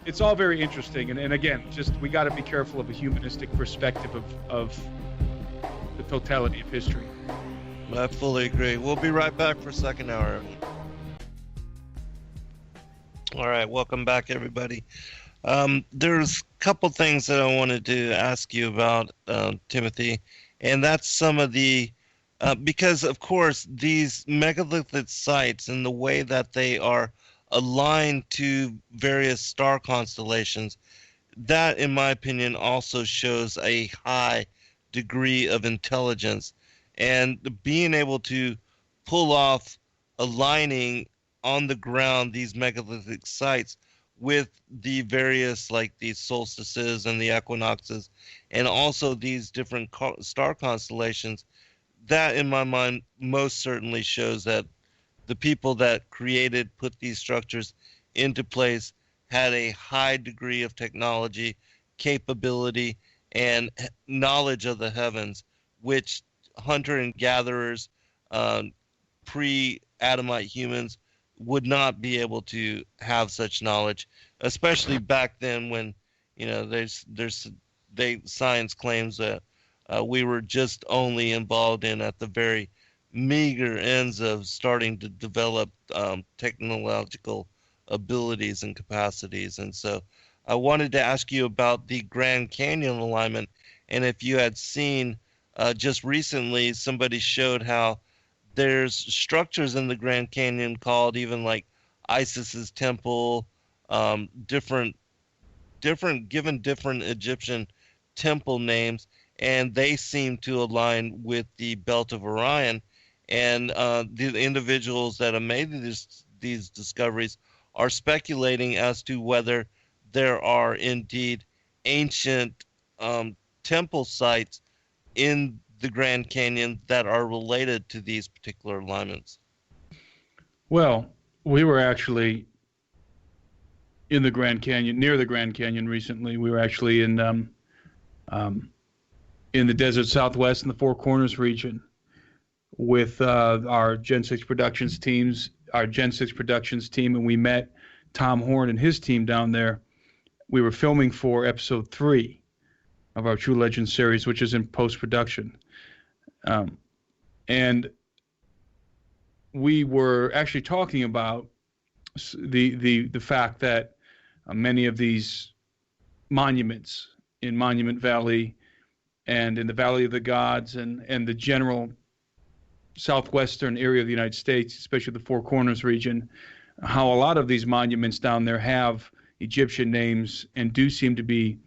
it's all very interesting. And again, just we got to be careful of a humanistic perspective of the totality of history. I fully agree. We'll be right back for second hour. All right, welcome back, everybody. There's a couple things that I wanted to ask you about, Timothy, and that's some of the, because of course these megalithic sites and the way that they are aligned to various star constellations, that in my opinion also shows a high degree of intelligence. And being able to pull off aligning on the ground these megalithic sites with the various, like these solstices and the equinoxes, and also these different star constellations, that in my mind most certainly shows that the people that put these structures into place had a high degree of technology, capability, and knowledge of the heavens, which hunter and gatherers, pre-Adamite humans would not be able to have such knowledge, especially back then when, science claims that we were just only involved in at the very meager ends of starting to develop technological abilities and capacities. And so I wanted to ask you about the Grand Canyon alignment, and if you had seen just recently, somebody showed how there's structures in the Grand Canyon called even like Isis's temple, different Egyptian temple names, and they seem to align with the Belt of Orion. And the individuals that have made these discoveries are speculating as to whether there are indeed ancient temple sites in the Grand Canyon that are related to these particular alignments. Well, We were actually in the Grand Canyon, near the Grand Canyon recently. We were actually in the desert Southwest in the Four Corners region with our Gen 6 Productions team, and we met Tom Horn and his team down there. We were filming for episode 3 of our True Legends series, which is in post-production. And we were actually talking about the fact that many of these monuments in Monument Valley and in the Valley of the Gods and the general southwestern area of the United States, especially the Four Corners region, how a lot of these monuments down there have Egyptian names and do seem to be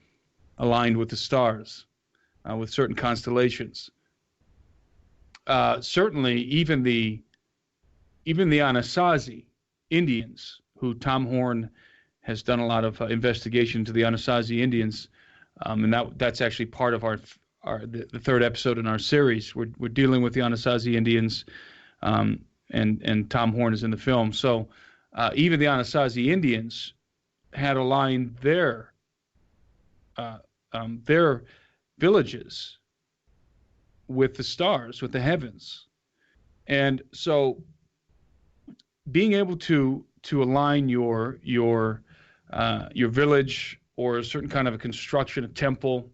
aligned with the stars, with certain constellations. Certainly, even the Anasazi Indians, who Tom Horn has done a lot of investigation to the Anasazi Indians, And that's actually part of the third episode in our series. We're dealing with the Anasazi Indians, and Tom Horn is in the film. So even the Anasazi Indians had aligned their villages with the stars, with the heavens. And so being able to align your village or a certain kind of a construction, a temple,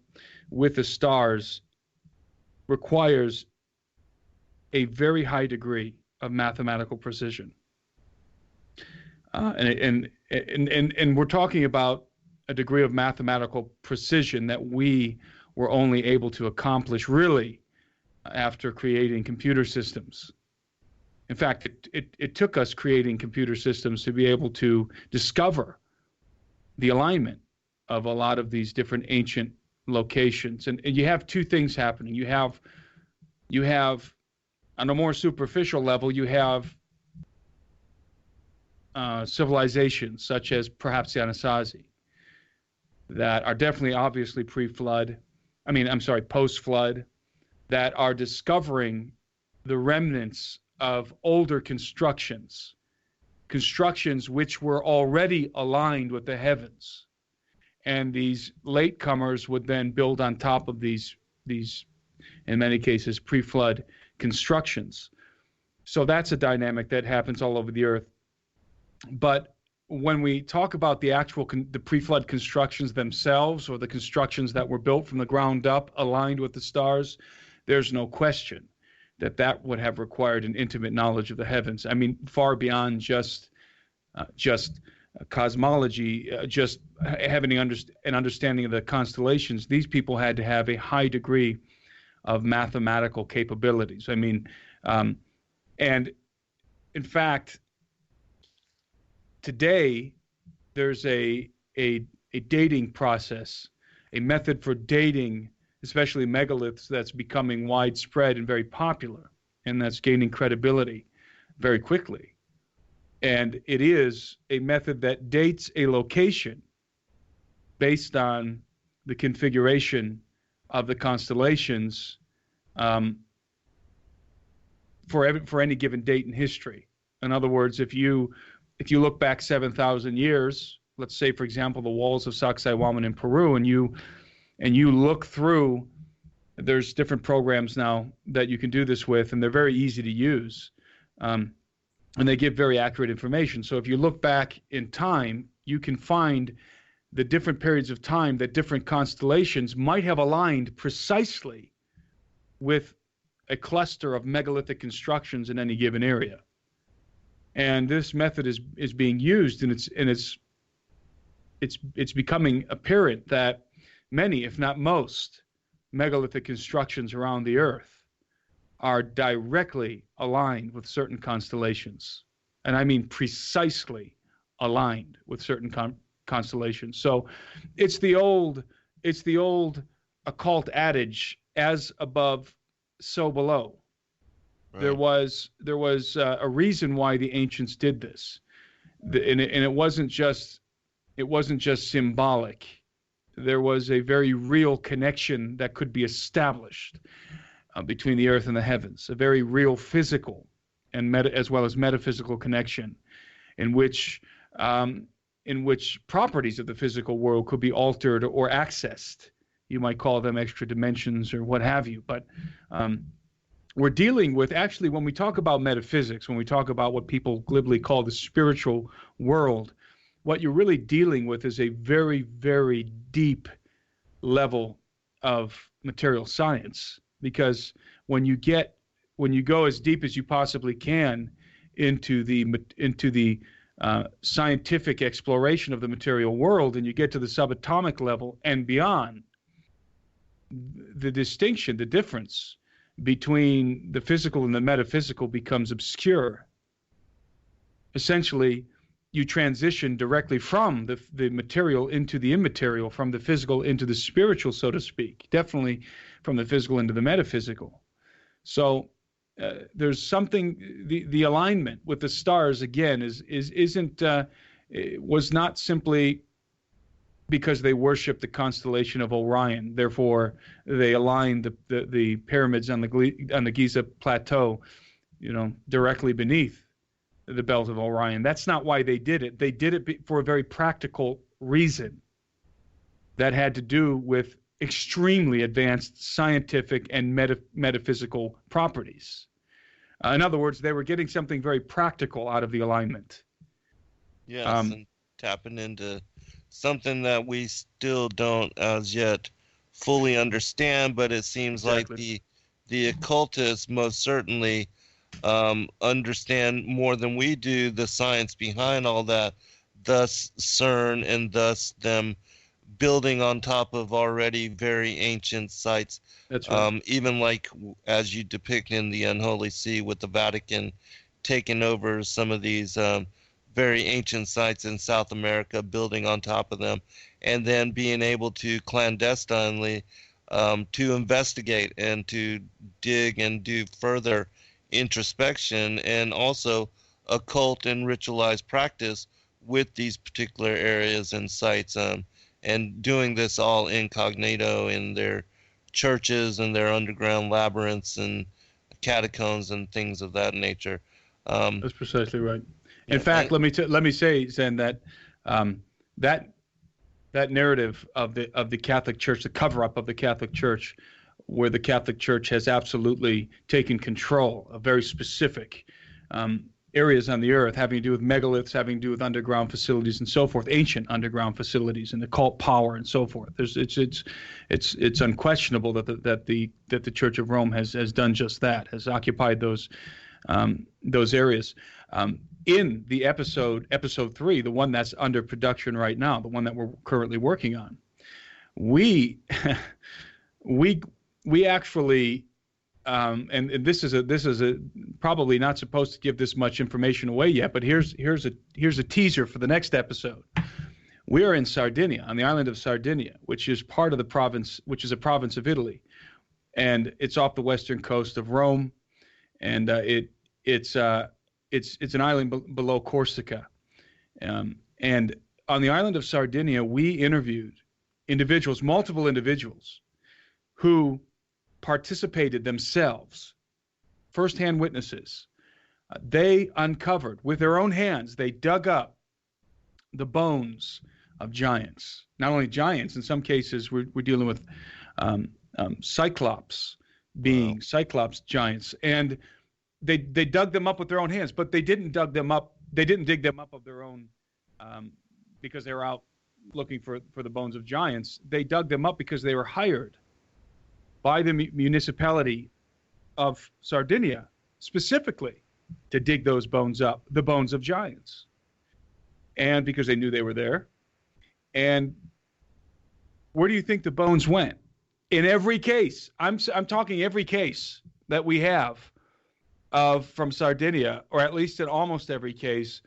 with the stars requires a very high degree of mathematical precision. And we're talking about a degree of mathematical precision that we were only able to accomplish really after creating computer systems. In fact, it took us creating computer systems to be able to discover the alignment of a lot of these different ancient locations. And you have two things happening. You have on a more superficial level, you have civilizations such as perhaps the Anasazi that are definitely obviously post-flood, that are discovering the remnants of older constructions which were already aligned with the heavens. And these latecomers would then build on top of these, in many cases, pre-flood constructions. So that's a dynamic that happens all over the earth. But when we talk about the actual the pre-flood constructions themselves, or the constructions that were built from the ground up, aligned with the stars, there's no question that would have required an intimate knowledge of the heavens. I mean, far beyond just cosmology, just having an understanding of the constellations. These people had to have a high degree of mathematical capabilities. I mean, and in fact, today there's a dating process, a method for dating, especially megaliths, that's becoming widespread and very popular, and that's gaining credibility very quickly. And it is a method that dates a location based on the configuration of the constellations for any given date in history. In other words, if you look back 7,000 years, let's say, for example, the walls of Sacsayhuaman in Peru, and you look through, there's different programs now that you can do this with, and they're very easy to use. And they give very accurate information. So if you look back in time, you can find the different periods of time that different constellations might have aligned precisely with a cluster of megalithic constructions in any given area. And this method is being used, and it's becoming apparent that many, if not most, megalithic constructions around the earth are directly aligned with certain constellations. And I mean precisely aligned with certain constellations. So it's the old occult adage, as above, so below. Right. There was a reason why the ancients did this. And it wasn't just symbolic. There was a very real connection that could be established between the earth and the heavens, a very real physical and as well as metaphysical connection, in which properties of the physical world could be altered or accessed. You might call them extra dimensions or what have you. But we're dealing with, actually, when we talk about metaphysics, when we talk about what people glibly call the spiritual world, what you're really dealing with is a very, very deep level of material science. Because when you go as deep as you possibly can into the scientific exploration of the material world, and you get to the subatomic level and beyond, the distinction, the difference between the physical and the metaphysical becomes obscure. Essentially, you transition directly from the material into the immaterial, from the physical into the spiritual, so to speak. Definitely from the physical into the metaphysical. So there's something, the alignment with the stars, again, was not simply because they worship the constellation of Orion. Therefore, they align the pyramids on the Giza plateau, directly beneath the belt of Orion. That's not why they did it. They did it for a very practical reason that had to do with extremely advanced scientific and metaphysical properties. In other words, they were getting something very practical out of the alignment. Yes, and tapping into something that we still don't as yet fully understand, but it seems like the occultists most certainly understand more than we do the science behind all that, thus CERN, and thus them building on top of already very ancient sites. That's right. Even like as you depict in the Unholy See with the Vatican taking over some of these very ancient sites in South America, building on top of them, and then being able to clandestinely to investigate and to dig and do further introspection and also occult and ritualized practice with these particular areas and sites, and doing this all incognito in their churches and their underground labyrinths and catacombs and things of that nature. That's precisely right. In fact, let me say, Zen, that that narrative of the Catholic Church, the cover-up of the Catholic Church, where the Catholic Church has absolutely taken control of very specific areas on the earth, having to do with megaliths, having to do with underground facilities and so forth, ancient underground facilities and occult power and so forth. It's unquestionable that the Church of Rome has done just that, has occupied those areas. In the episode 3, the one that's under production right now, the one that we're currently working on, we actually, and this is a probably not supposed to give this much information away yet, but here's a teaser for the next episode. We are in Sardinia, on the island of Sardinia, which is part of the province, which is a province of Italy, and it's off the western coast of Rome, and it's an island below Corsica, and on the island of Sardinia, we interviewed multiple individuals, who participated themselves, first-hand witnesses. They uncovered with their own hands, they dug up the bones of giants. Not only giants, in some cases we're dealing with cyclops beings, cyclops giants, and they dug them up with their own hands, but they didn't dig them up of their own because they were out looking for the bones of giants. They dug them up because they were hired by the municipality of Sardinia specifically to dig those bones up, the bones of giants, and because they knew they were there. And where do you think the bones went? In every case, I'm talking every case that we have from Sardinia, or at least in almost every case,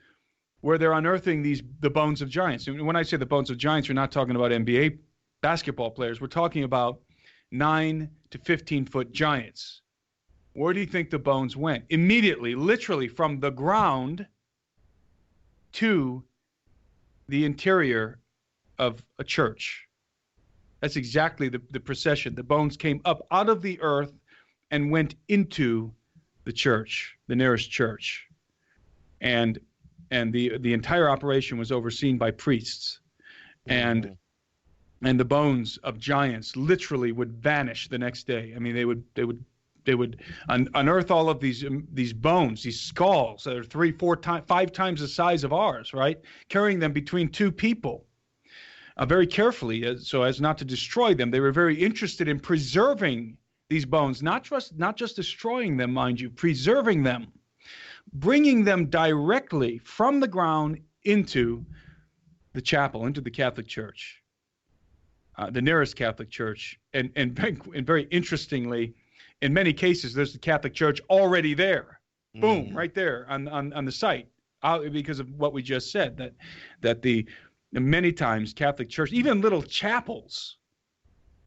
where they're unearthing the bones of giants. And when I say the bones of giants, we're not talking about NBA basketball players. We're talking about 9 to 15-foot giants. Where do you think the bones went? Immediately, literally from the ground to the interior of a church. That's exactly the procession. The bones came up out of the earth and went into the church, the nearest church. And the entire operation was overseen by priests. And the bones of giants literally would vanish the next day. I mean, they would unearth all of these bones, these skulls that are 3, 4, 5 times the size of ours, right? Carrying them between 2 people, very carefully, so as not to destroy them. They were very interested in preserving these bones, not just destroying them, mind you, preserving them, bringing them directly from the ground into the chapel, into the Catholic Church. The nearest Catholic Church, and very interestingly, in many cases, there's the Catholic Church already there, boom, right there on the site, because of what we just said, that the many times Catholic Church, even little chapels,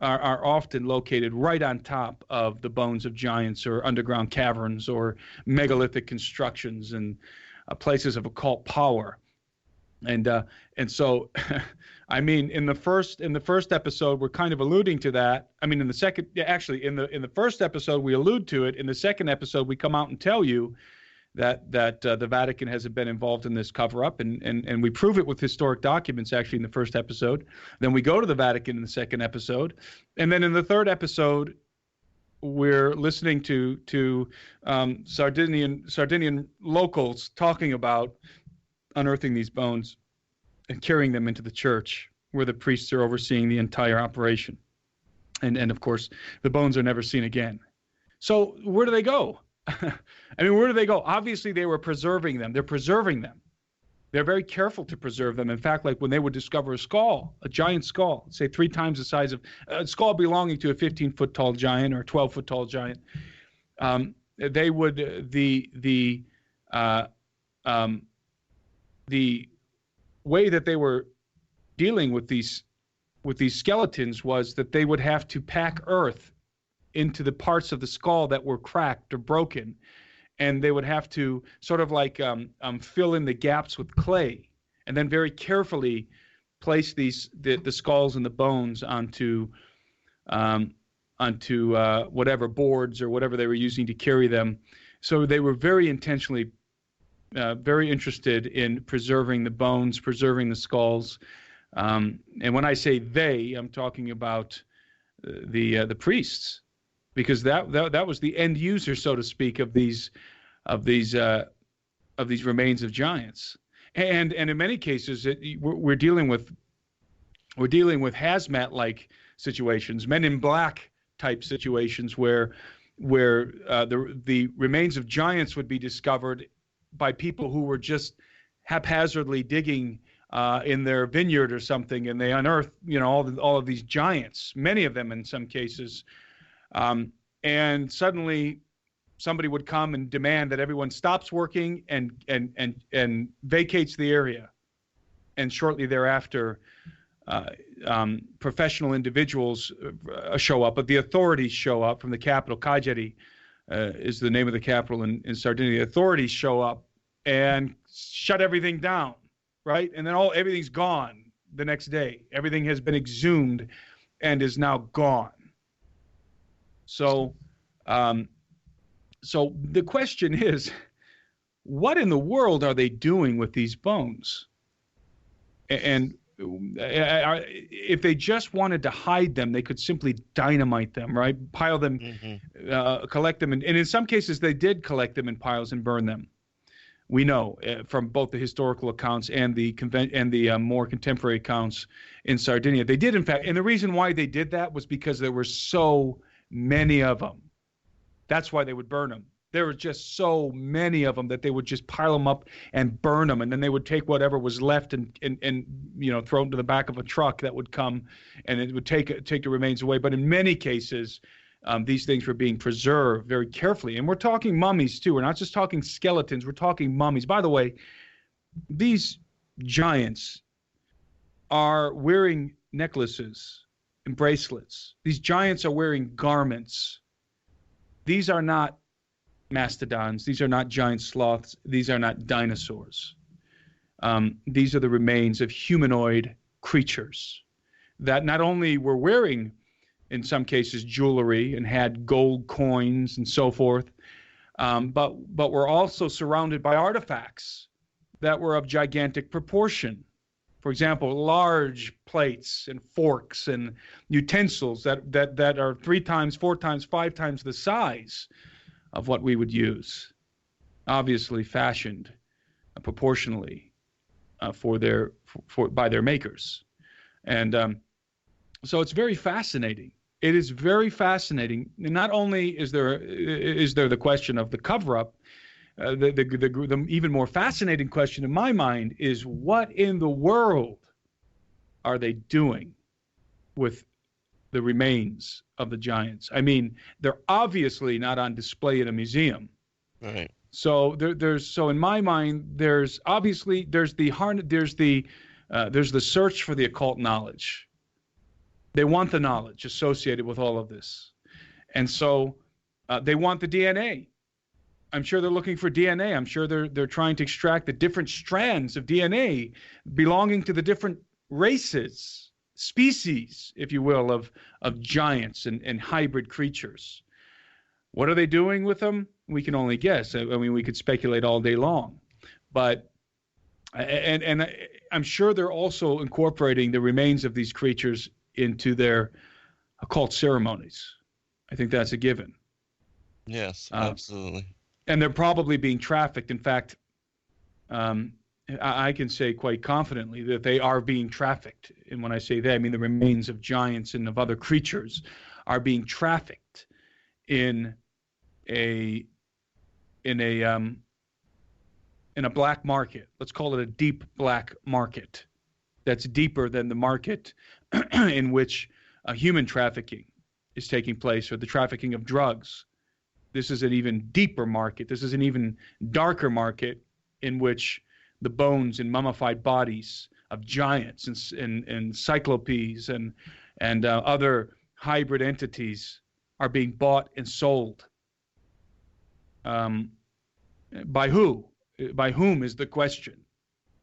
are often located right on top of the bones of giants or underground caverns or megalithic constructions and places of occult power. And so, I mean, in the first episode, we're kind of alluding to that. I mean, in the second, actually, in the first episode, we allude to it. In the second episode, we come out and tell you that the Vatican hasn't been involved in this cover-up, and we prove it with historic documents, actually, in the first episode. Then we go to the Vatican in the second episode, and then in the third episode, we're listening to Sardinian locals talking about unearthing these bones and carrying them into the church, where the priests are overseeing the entire operation. And of course, the bones are never seen again. So where do they go? I mean, where do they go? Obviously, they were preserving them. They're preserving them. They're very careful to preserve them. In fact, like when they would discover a skull, a giant skull, say 3 times the size of a skull belonging to a 15-foot tall giant or a 12-foot tall giant, they would the way that they were dealing with these skeletons was that they would have to pack earth into the parts of the skull that were cracked or broken, and they would have to sort of like fill in the gaps with clay, and then very carefully place the skulls and the bones onto whatever boards or whatever they were using to carry them. So they were very intentionally very interested in preserving the bones, preserving the skulls. And when I say they, I'm talking about the priests, because that was the end user, so to speak, of these remains of giants. And in many cases, we're dealing with hazmat-like situations, Men in Black type situations, where the remains of giants would be discovered by people who were just haphazardly digging in their vineyard or something, and they unearthed, all of these giants, many of them in some cases, and suddenly somebody would come and demand that everyone stops working and vacates the area, and shortly thereafter, professional individuals show up, but the authorities show up from the capital. Cagliari is the name of the capital in Sardinia. The authorities show up and shut everything down, right? And then everything's gone the next day. Everything has been exhumed and is now gone. So, so the question is, what in the world are they doing with these bones? And if they just wanted to hide them, they could simply dynamite them, right? Pile them, collect them, and in some cases they did collect them in piles and burn them. We know from both the historical accounts and the more contemporary accounts in Sardinia. They did, in fact, and the reason why they did that was because there were so many of them. That's why they would burn them. There were just so many of them that they would just pile them up and burn them, and then they would take whatever was left and throw it into the back of a truck that would come, and it would take the remains away. But in many cases, these things were being preserved very carefully. And we're talking mummies too. We're not just talking skeletons. We're talking mummies. By the way, these giants are wearing necklaces and bracelets. These giants are wearing garments. These are not mastodons. These are not giant sloths. These are not dinosaurs. These are the remains of humanoid creatures that not only were wearing, in some cases, jewelry and had gold coins and so forth, but were also surrounded by artifacts that were of gigantic proportion. For example, large plates and forks and utensils that are 3 times, 4 times, 5 times the size of what we would use, obviously fashioned proportionally by their makers. And so it's very fascinating. It is very fascinating. And not only is there the question of the cover-up, the even more fascinating question in my mind is, what in the world are they doing with the remains of the giants? I mean, they're obviously not on display in a museum. Right. So so in my mind, there's the search for the occult knowledge. They want the knowledge associated with all of this. And so they want the DNA. I'm sure they're looking for DNA. I'm sure they're trying to extract the different strands of DNA belonging to the different races, species, if you will, of giants and hybrid creatures. What are they doing with them? We can only guess. I mean, we could speculate all day long, but and I'm sure they're also incorporating the remains of these creatures into their occult ceremonies. I think that's a given. Yes, absolutely. And they're probably being trafficked. In fact, I can say quite confidently that they are being trafficked. And when I say they, I mean the remains of giants and of other creatures are being trafficked in a black market. Let's call it a deep black market. That's deeper than the market in which human trafficking is taking place, or the trafficking of drugs. This is an even deeper market. This is an even darker market in which the bones and mummified bodies of giants and cyclopes and other hybrid entities are being bought and sold. By who? By whom is the question.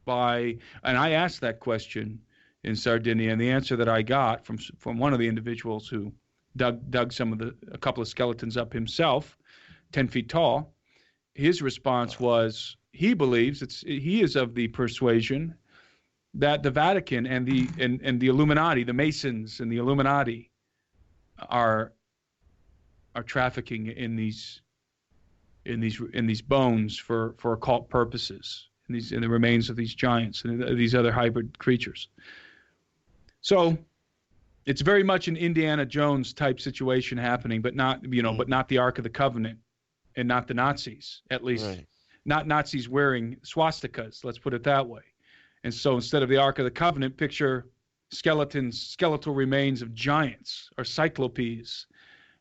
And I asked that question in Sardinia, and the answer that I got from one of the individuals who dug a couple of skeletons up himself, 10 feet tall, his response was he believes he is of the persuasion that the Vatican and the Illuminati, the Masons and the Illuminati, are trafficking in these bones for occult purposes, in the remains of these giants and these other hybrid creatures. So it's very much an Indiana Jones type situation happening, but not the Ark of the Covenant, and not the Nazis, at least. Right. Not Nazis wearing swastikas, let's put it that way. And so instead of the Ark of the Covenant, picture skeletal remains of giants or cyclopes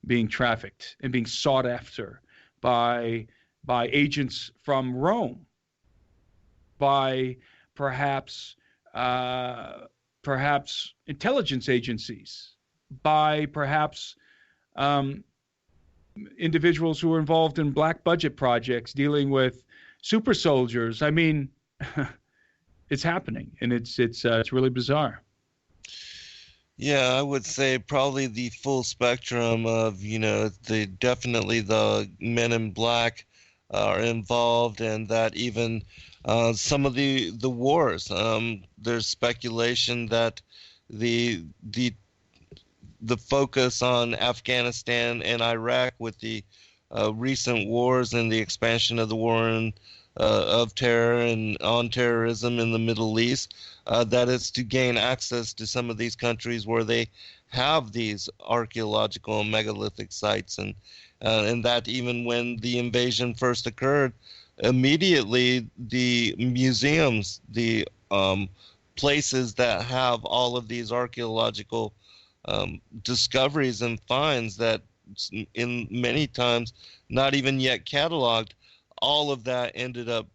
being trafficked and being sought after by agents from Rome, by perhaps intelligence agencies, by perhaps individuals who are involved in black budget projects dealing with super soldiers. I mean, it's happening, and it's really bizarre. Yeah, I would say probably the full spectrum of, definitely the men in black are involved, and that even some of the wars. There's speculation that the focus on Afghanistan and Iraq with the recent wars and the expansion of the war of terror and on terrorism in the Middle East, that it's to gain access to some of these countries where they have these archaeological and megalithic sites, and that even when the invasion first occurred, immediately the museums, the places that have all of these archaeological discoveries and finds that in many times not even yet cataloged, all of that ended up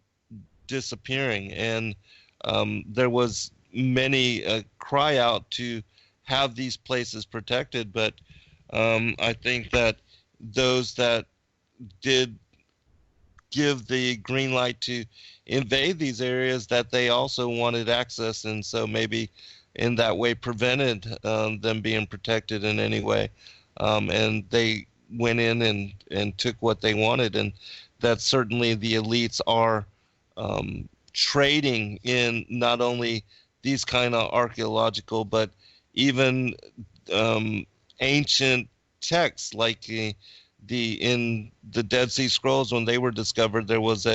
disappearing. And there was many cry out to have these places protected, but I think that those that did give the green light to invade these areas, that they also wanted access, and so maybe in that way prevented them being protected in any way, and they went in and took what they wanted. And that certainly the elites are trading in not only these kind of archaeological, but even ancient texts, like in the Dead Sea Scrolls, when they were discovered, there was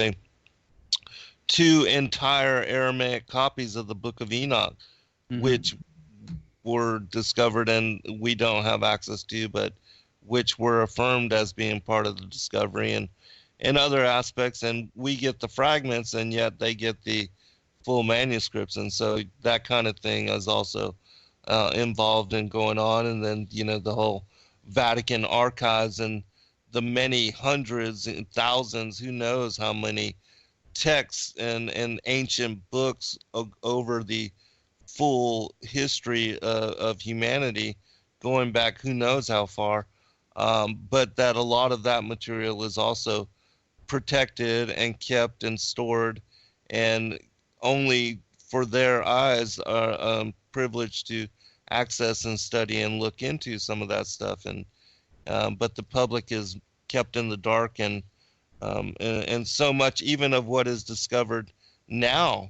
two entire Aramaic copies of the Book of Enoch, mm-hmm. which were discovered and we don't have access to, but which were affirmed as being part of the discovery, and other aspects, and we get the fragments, and yet they get the full manuscripts. And so that kind of thing is also involved in going on. And then, the whole Vatican archives and the many hundreds and thousands, who knows how many texts and ancient books over the full history of humanity, going back who knows how far, but that a lot of that material is also protected and kept and stored, and only for their eyes are privileged to access and study and look into some of that stuff. And but the public is kept in the dark, and so much even of what is discovered now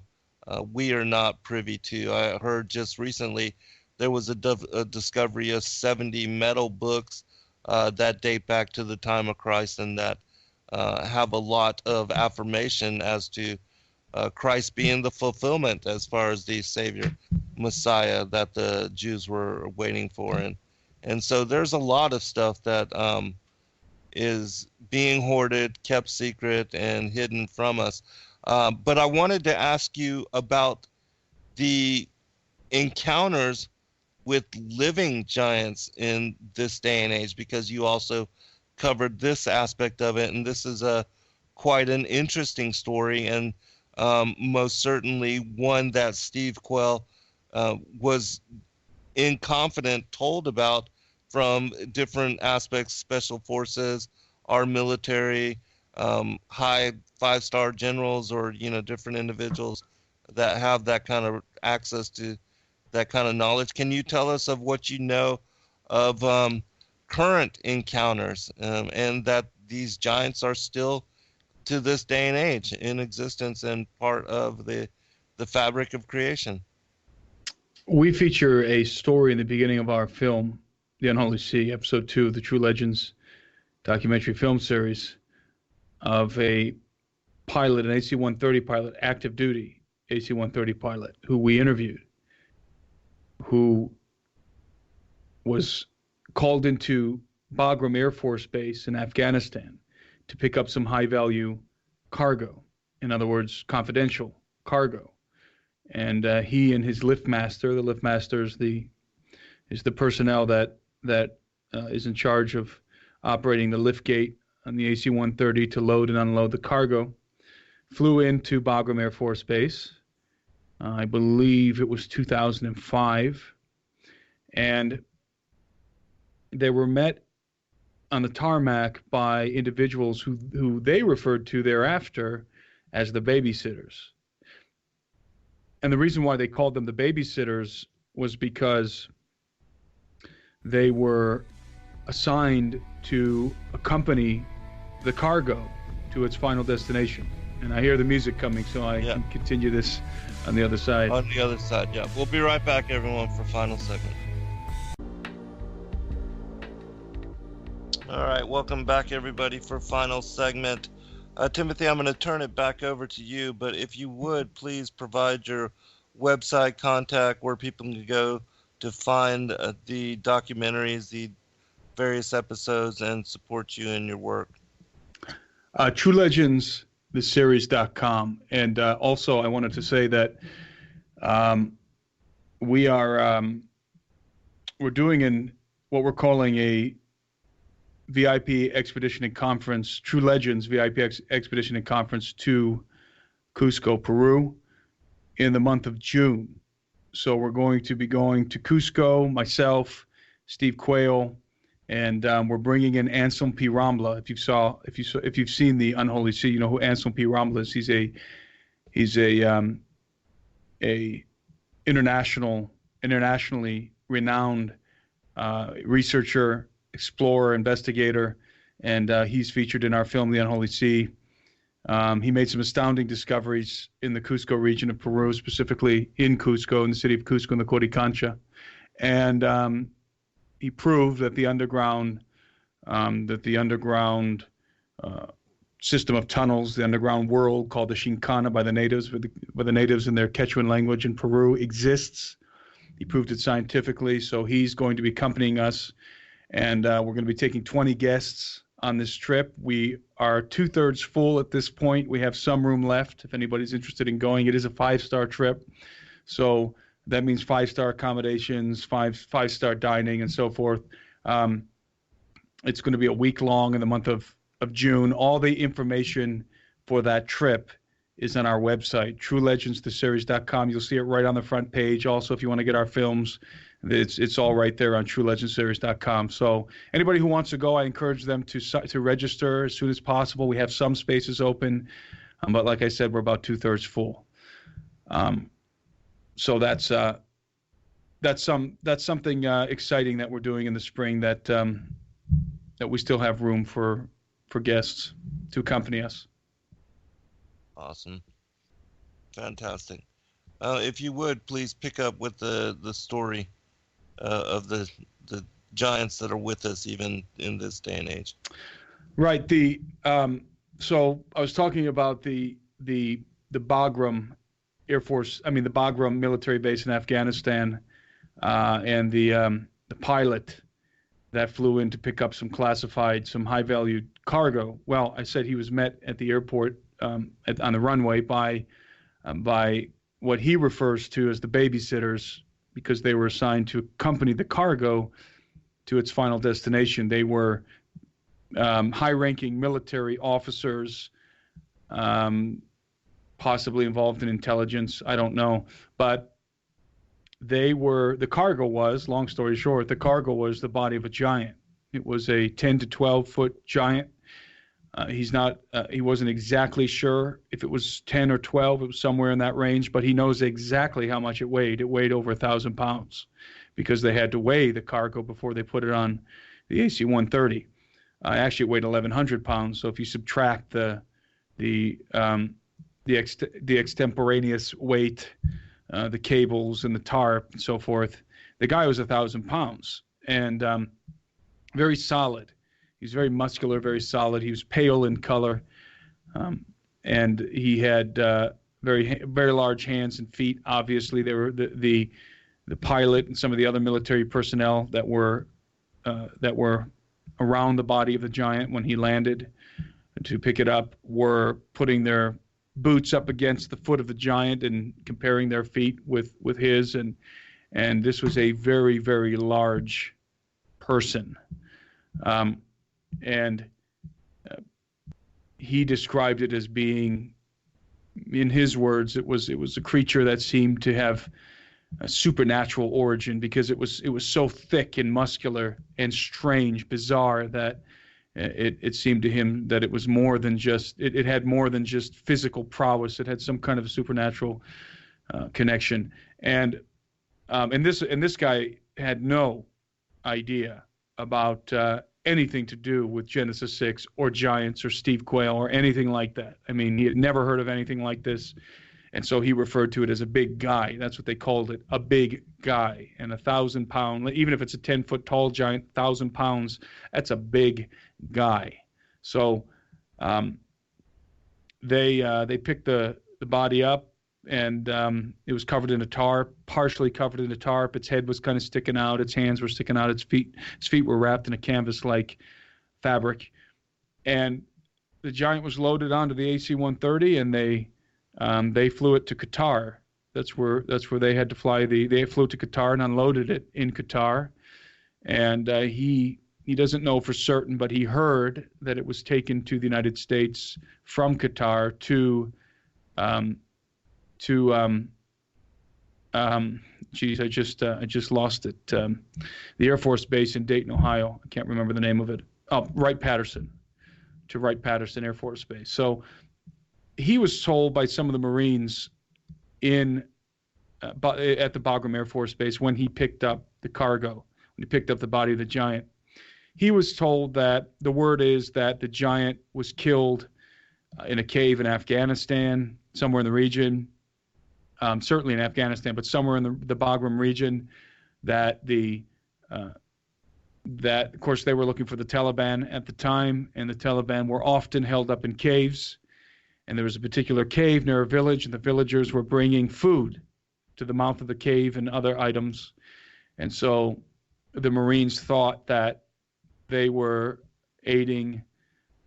we are not privy to. I heard just recently there was a discovery of 70 metal books that date back to the time of Christ, and that have a lot of affirmation as to Christ being the fulfillment as far as the Savior, Messiah that the Jews were waiting for. And so there's a lot of stuff that is being hoarded, kept secret, and hidden from us. But I wanted to ask you about the encounters with living giants in this day and age, because you also covered this aspect of it, and this is quite an interesting story, and most certainly one that Steve Quell was in confident told about from different aspects, special forces, our military, high 5-star generals, or different individuals that have that kind of access to that kind of knowledge. Can you tell us of what you know of current encounters, and that these giants are still to this day and age in existence and part of the fabric of creation? We feature a story in the beginning of our film, The Unholy Sea, Episode 2 of the True Legends documentary film series, of a pilot, an AC-130 pilot, active duty AC-130 pilot, who we interviewed, who was called into Bagram Air Force Base in Afghanistan to pick up some high-value cargo, in other words, confidential cargo. And he and his lift master, the lift master is the personnel that is in charge of operating the lift gate on the AC-130 to load and unload the cargo, flew into Bagram Air Force Base. I believe it was 2005. And they were met on the tarmac by individuals who they referred to thereafter as the babysitters. And the reason why they called them the babysitters was because they were assigned to accompany the cargo to its final destination. And I hear the music coming, so I can continue this on the other side. On the other side, yeah. We'll be right back, everyone, for final segment. All right, welcome back, everybody, for final segment. Timothy, I'm going to turn it back over to you, but if you would, please provide your website contact where people can go to find the documentaries, the various episodes, and support you in your work. TrueLegendsTheSeries.com. And also, I wanted to say that we're doing what we're calling a VIP Expedition and Conference, True Legends VIP Expedition and Conference to Cusco, Peru, in the month of June. So we're going to be going to Cusco, myself, Steve Quayle, and we're bringing in Anselm P. Rambla. If you've seen The Unholy Sea, you know who Anselm P. Rambla is. He's a internationally renowned researcher, explorer, investigator, and he's featured in our film, The Unholy Sea. He made some astounding discoveries in the Cusco region of Peru, specifically in Cusco, in the city of Cusco, in the Coricancha. And he proved that the underground system of tunnels, the underground world called the Shinkana by the natives in their Quechuan language in Peru, exists. He proved it scientifically, so he's going to be accompanying us. And we're going to be taking 20 guests on this trip. We are 2/3 full at this point. We have some room left if anybody's interested in going. It is a 5-star trip. So that means 5-star accommodations, five-star dining, and so forth. It's going to be a week long in the month of June. All the information for that trip is on our website, TrueLegendsTheSeries.com. You'll see it right on the front page. Also, if you want to get our films, it's all right there on TrueLegendsTheSeries.com. So anybody who wants to go, I encourage them to register as soon as possible. We have some spaces open, but like I said, we're about 2/3 full. So that's something exciting that we're doing in the spring, that we still have room for guests to accompany us. Awesome. Fantastic. If you would, please pick up with the story of the giants that are with us even in this day and age. Right. So I was talking about the Bagram Air Force, the Bagram military base in Afghanistan, and the pilot that flew in to pick up some high-valued cargo. Well, I said he was met at the airport on the runway by what he refers to as the babysitters, because they were assigned to accompany the cargo to its final destination. They were high-ranking military officers, possibly involved in intelligence. I don't know. But the cargo was, long story short, the cargo was the body of a giant. It was a 10 to 12 foot giant. He wasn't exactly sure if it was 10 or 12. It was somewhere in that range, but he knows exactly how much it weighed. It weighed over 1,000 pounds, because they had to weigh the cargo before they put it on the AC-130. Actually, it weighed 1,100 pounds. So if you subtract the extemporaneous weight, the cables and the tarp and so forth, the guy was 1,000 pounds, and very solid. He's very muscular, very solid. He was pale in color, and he had very, very large hands and feet. Obviously, they were the pilot and some of the other military personnel that were around the body of the giant when he landed to pick it up were putting their boots up against the foot of the giant and comparing their feet with his, and this was a very, very large person. And he described it as being, in his words, it was a creature that seemed to have a supernatural origin, because it was so thick and muscular and strange, bizarre, that it seemed to him that it was more than just it had more than just physical prowess. It had some kind of supernatural connection, and this guy had no idea about anything to do with Genesis 6 or giants or Steve Quayle or anything like that. He had never heard of anything like this, and so he referred to it as a big guy. That's what they called it, a big guy. And 1,000 pound, even if it's a 10-foot tall giant, 1,000 pounds, that's a big guy. So they picked the body up, and it was covered in a tarp, partially covered in a tarp. Its head was kind of sticking out. Its hands were sticking out. Its feet were wrapped in a canvas-like fabric. And the giant was loaded onto the AC-130, and they flew it to Qatar. That's where they had to fly. They flew to Qatar and unloaded it in Qatar. And he doesn't know for certain, but he heard that it was taken to the United States from Qatar to I just lost it. The Air Force Base in Dayton, Ohio. I can't remember the name of it. Oh, Wright-Patterson Air Force Base. So he was told by some of the Marines at the Bagram Air Force Base, when he picked up the cargo, when he picked up the body of the giant, he was told that the word is that the giant was killed in a cave in Afghanistan, somewhere in the region. Certainly in Afghanistan, but somewhere in the Bagram region, that of course they were looking for the Taliban at the time, and the Taliban were often held up in caves, and there was a particular cave near a village, and the villagers were bringing food to the mouth of the cave and other items, and so the Marines thought that they were aiding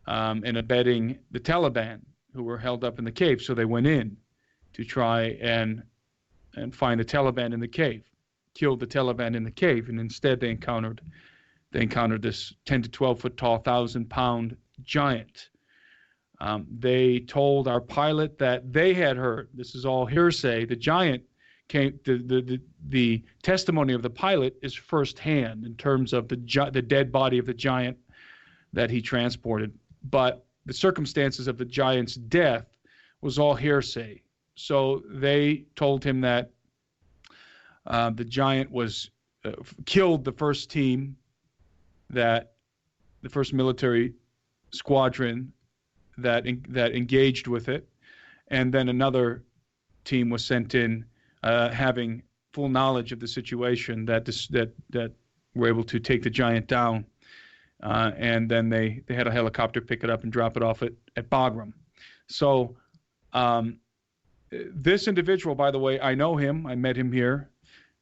and abetting the Taliban, who were held up in the cave, so they went in to try and find the Taliban in the cave, killed the Taliban in the cave, and instead they encountered this 10 to 12 foot tall, 1,000 pound giant. They told our pilot that they had heard, this is all hearsay, the giant came, the testimony of the pilot is firsthand in terms of the dead body of the giant that he transported. But the circumstances of the giant's death was all hearsay. So they told him that the giant was killed the first team, that the first military squadron that engaged with it, and then another team was sent in having full knowledge of the situation that were able to take the giant down, and then they had a helicopter pick it up and drop it off at Bagram. So this individual, by the way, I know him. I met him here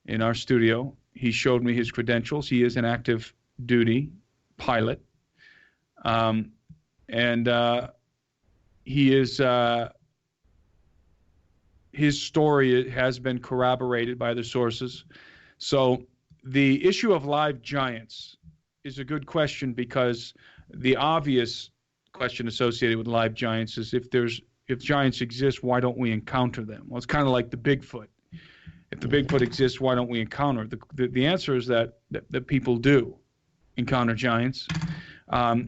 in our studio. He showed me his credentials. He is an active duty pilot. And he is, his story has been corroborated by the sources. So the issue of live giants is a good question, because the obvious question associated with live giants is if giants exist, why don't we encounter them? Well, it's kind of like the Bigfoot. If the Bigfoot exists, why don't we encounter it? The answer is that people do encounter giants.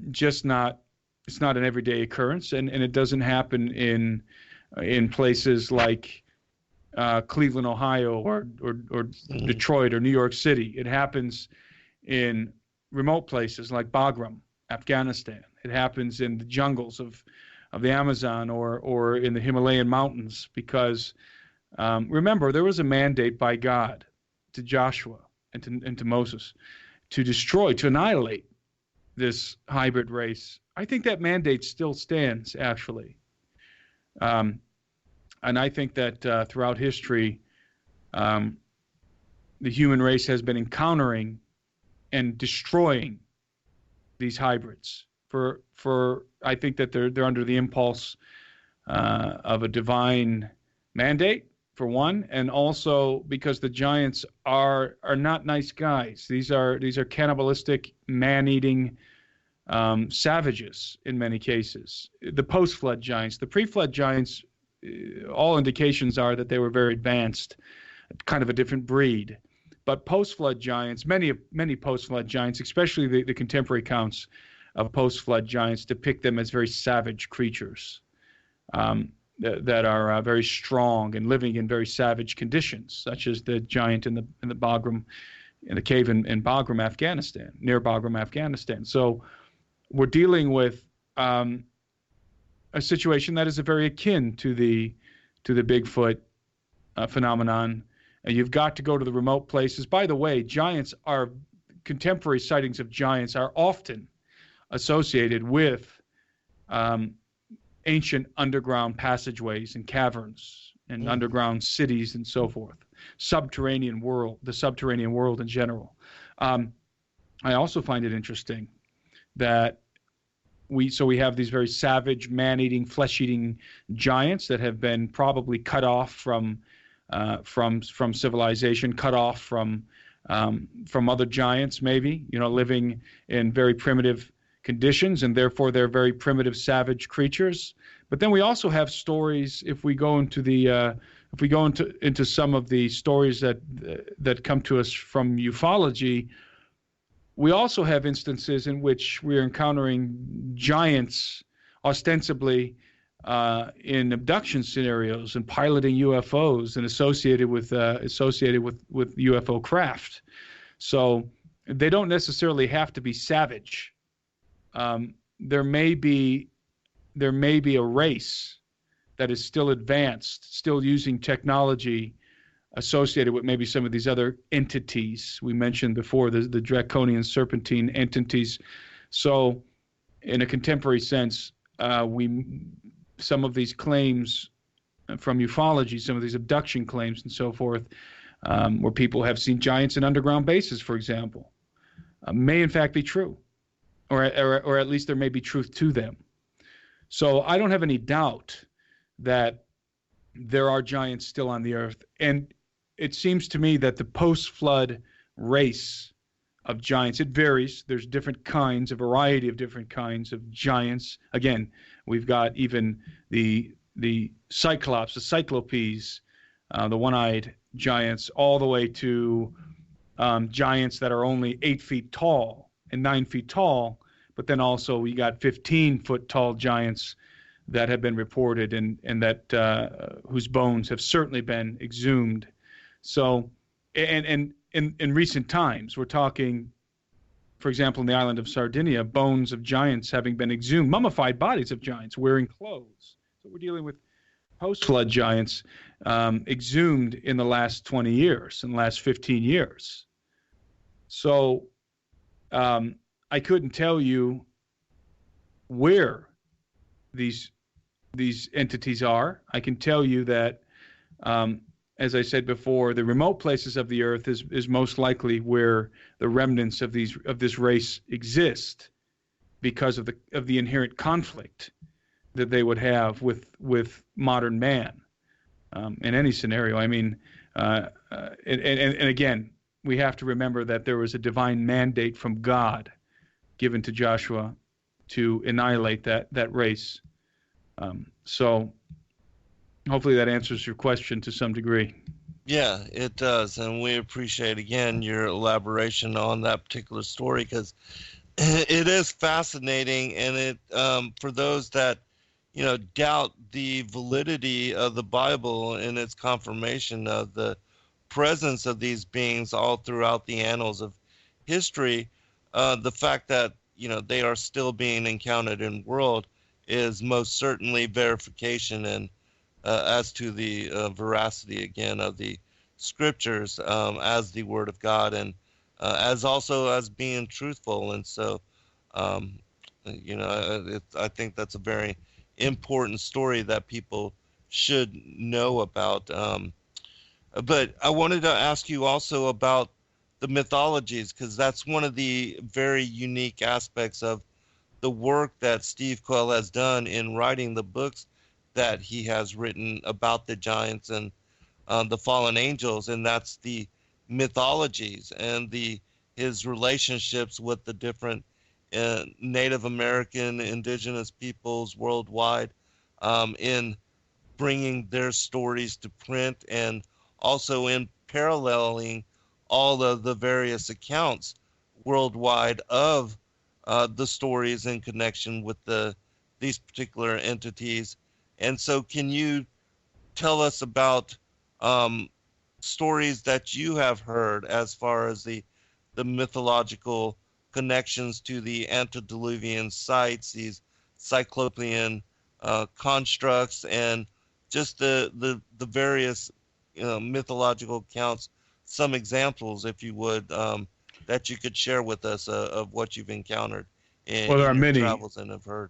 Just not, it's not an everyday occurrence, and it doesn't happen in places like Cleveland, Ohio, or Detroit or New York City. It happens in remote places like Bagram, Afghanistan. It happens in the jungles of the Amazon or in the Himalayan mountains, because remember, there was a mandate by God to Joshua and to Moses to destroy, to annihilate this hybrid race. I think that mandate still stands, actually. And I think that throughout history, the human race has been encountering and destroying these hybrids. For I think that they're under the impulse of a divine mandate, for one, and also because the giants are not nice guys. These are cannibalistic, man-eating savages in many cases. The post-flood giants, the pre-flood giants, all indications are that they were very advanced, kind of a different breed. But post-flood giants, many post-flood giants, especially the contemporary accounts of post-flood giants, depict them as very savage creatures that are very strong and living in very savage conditions, such as the giant in the Bagram, in the cave in Bagram, Afghanistan, near Bagram, Afghanistan. So we're dealing with a situation that is very akin to the Bigfoot phenomenon. And you've got to go to the remote places. By the way, contemporary sightings of giants are often associated with ancient underground passageways and caverns and underground cities and so forth. The subterranean world in general. I also find it interesting that we have these very savage, man-eating, flesh-eating giants that have been probably cut off from civilization, cut off from other giants, maybe, living in very primitive conditions, and therefore they're very primitive, savage creatures. But then we also have stories. If we go into into some of the stories that come to us from ufology, we also have instances in which we're encountering giants ostensibly in abduction scenarios and piloting UFOs and associated with UFO craft. So they don't necessarily have to be savage. There may be a race that is still advanced, still using technology associated with maybe some of these other entities we mentioned before, the draconian serpentine entities. So in a contemporary sense, some of these claims from ufology, some of these abduction claims and so forth, where people have seen giants in underground bases, for example, may in fact be true, or at least there may be truth to them. So I don't have any doubt that there are giants still on the earth. And it seems to me that the post-flood race of giants, it varies. There's different kinds, a variety of different kinds of giants. Again, We've got even the Cyclops, the Cyclopes, the one-eyed giants, all the way to giants that are only 8 feet tall and 9 feet tall. But then also we got 15-foot tall giants that have been reported and that whose bones have certainly been exhumed. So, and in recent times, we're talking, for example, in the island of Sardinia, bones of giants having been exhumed, mummified bodies of giants wearing clothes. So we're dealing with post-flood giants exhumed in the last 20 years, in the last 15 years. So I couldn't tell you where these entities are. I can tell you that, as I said before, the remote places of the earth is most likely where the remnants of this race exist, because of the inherent conflict that they would have with modern man in any scenario. I mean, and again, we have to remember that there was a divine mandate from God given to Joshua to annihilate that race. So hopefully that answers your question to some degree. Yeah, it does, and we appreciate again your elaboration on that particular story, because it is fascinating, and it for those that doubt the validity of the Bible and its confirmation of the presence of these beings all throughout the annals of history, the fact that they are still being encountered in the world is most certainly verification and as to the veracity again of the scriptures as the word of God, and as also as being truthful. And so I think that's a very important story that people should know about. But I wanted to ask you also about the mythologies, because that's one of the very unique aspects of the work that Steve Quayle has done in writing the books that he has written about the giants and the fallen angels, and that's the mythologies and his relationships with the different Native American indigenous peoples worldwide in bringing their stories to print, and also in paralleling all of the various accounts worldwide of the stories in connection with these particular entities. And so can you tell us about stories that you have heard as far as the mythological connections to the antediluvian sites, these Cyclopean constructs, and just the various mythological accounts, some examples, if you would, that you could share with us of what you've encountered in your travels and have heard.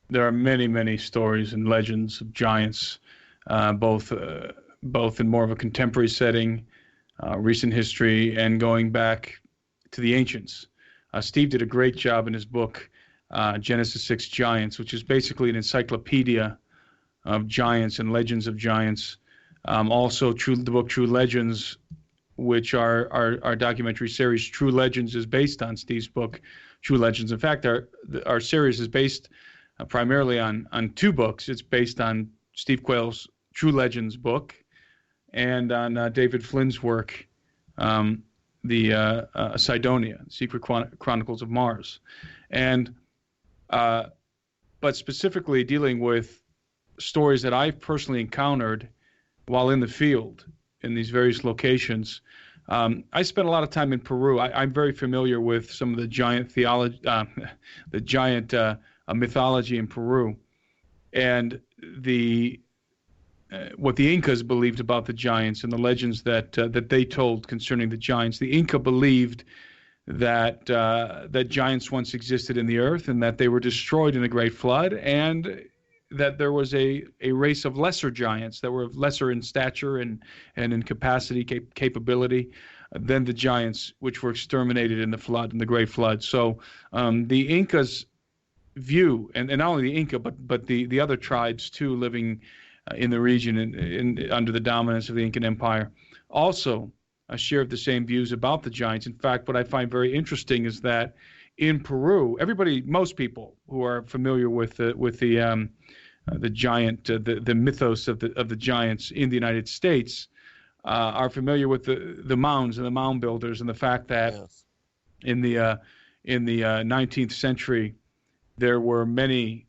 There are many, many stories and legends of giants, both in more of a contemporary setting, recent history, and going back to the ancients. Steve did a great job in his book, Genesis 6 Giants, which is basically an encyclopedia of giants and legends of giants. Also, the book True Legends, which our documentary series True Legends is based on Steve's book, True Legends. In fact, our series is based primarily on 2 books. It's based on Steve Quayle's True Legends book and on David Flynn's work, the Cydonia, Secret Chronicles of Mars. And but specifically dealing with stories that I've personally encountered while in the field in these various locations. I spent a lot of time in Peru. I'm very familiar with some of the giant mythology in Peru, and what the Incas believed about the giants and the legends that they told concerning the giants. The Inca believed that giants once existed in the earth, and that they were destroyed in a great flood, and that there was a race of lesser giants that were lesser in stature and in capacity, capability than the giants which were exterminated in the great flood. So the Incas view, and not only the Inca, but the other tribes too living in the region under the dominance of the Incan Empire, also shared the same views about the giants. In fact, what I find very interesting is that in Peru, most people who are familiar with the giant, the mythos of the giants in the United States, are familiar with the mounds and the mound builders, and the fact that Yes. in the 19th century there were many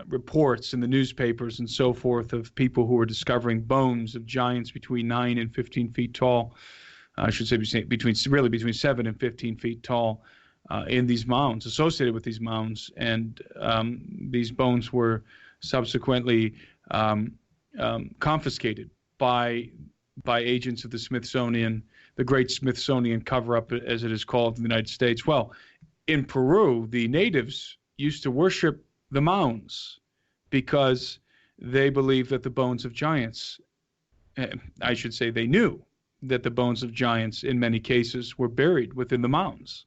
reports in the newspapers and so forth of people who were discovering bones of giants between 9 and 15 feet tall. I should say between 7 and 15 feet tall in these mounds, associated with these mounds, and these bones were subsequently confiscated by agents of the Smithsonian, the Great Smithsonian Cover-Up, as it is called in the United States. Well, in Peru, the natives used to worship the mounds because they believed that the bones of giants, I should say they knew that the bones of giants in many cases were buried within the mounds.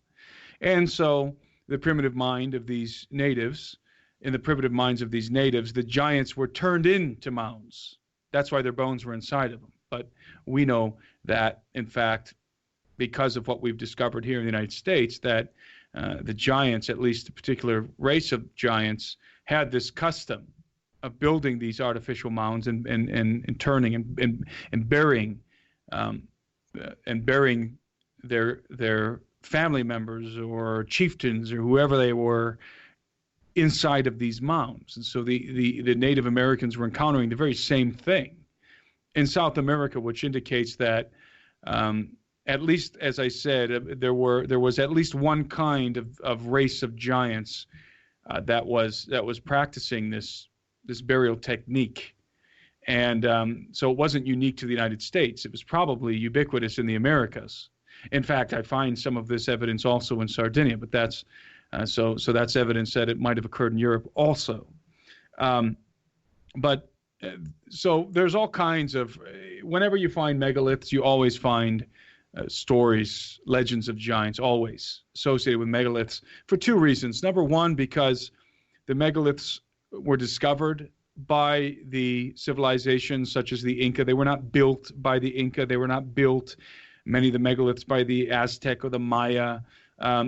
And so the primitive mind of these natives, in the primitive minds of these natives, the giants were turned into mounds. That's why their bones were inside of them. But we know that, in fact, because of what we've discovered here in the United States, that the giants, at least a particular race of giants, had this custom of building these artificial mounds and turning and burying their family members or chieftains or whoever they were inside of these mounds. And so the Native Americans were encountering the very same thing in South America, which indicates that at least, as I said, there was at least one kind of race of giants that was practicing this burial technique. And so it wasn't unique to the United States. It was probably ubiquitous in the Americas. In fact, I find some of this evidence also in Sardinia, but that's so that's evidence that it might have occurred in Europe also. So there's all kinds of, whenever you find megaliths, you always find stories, legends of giants, always associated with megaliths, for two reasons. Number one, because the megaliths were discovered by the civilizations such as the Inca. They were not built by the Inca. They were not built, many of the megaliths, by the Aztec or the Maya.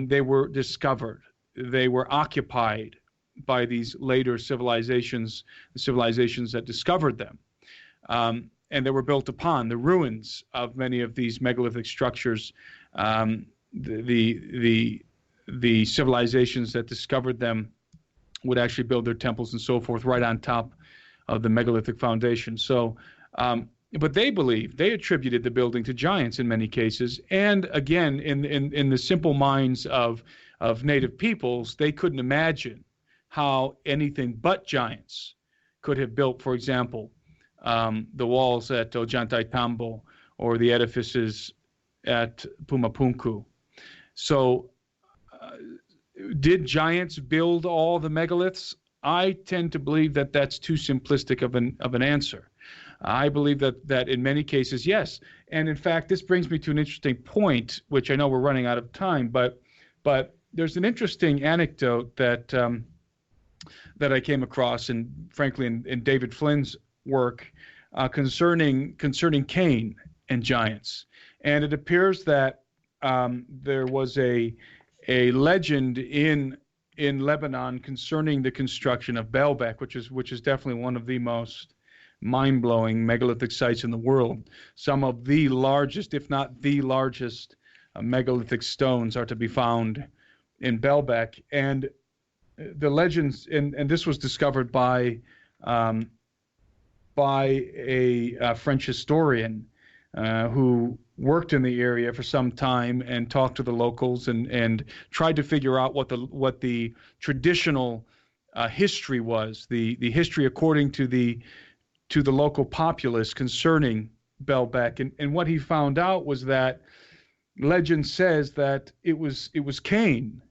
They were discovered. They were occupied by these later civilizations, the civilizations that discovered them. And they were built upon the ruins of many of these megalithic structures. The civilizations that discovered them would actually build their temples and so forth right on top of the megalithic foundation. So, but they attributed the building to giants in many cases. And again, in the simple minds of native peoples, they couldn't imagine how anything but giants could have built, for example, the walls at Ollantaytambo or the edifices at Pumapunku. So did giants build all the megaliths? I tend to believe that that's too simplistic of an answer. I believe that in many cases, yes. And in fact, this brings me to an interesting point, which I know we're running out of time, but there's an interesting anecdote that I came across, and frankly, in David Flynn's work concerning Cain and giants. And it appears that there was a legend in Lebanon concerning the construction of Baalbek, which is definitely one of the most mind-blowing megalithic sites in the world. Some of the largest, if not the largest, megalithic stones are to be found in Baalbek. And the legends, and this was discovered by a French historian who worked in the area for some time and talked to the locals and tried to figure out what the traditional history was, the history according to the local populace concerning Baalbek. And what he found out was that legend says that it was Cain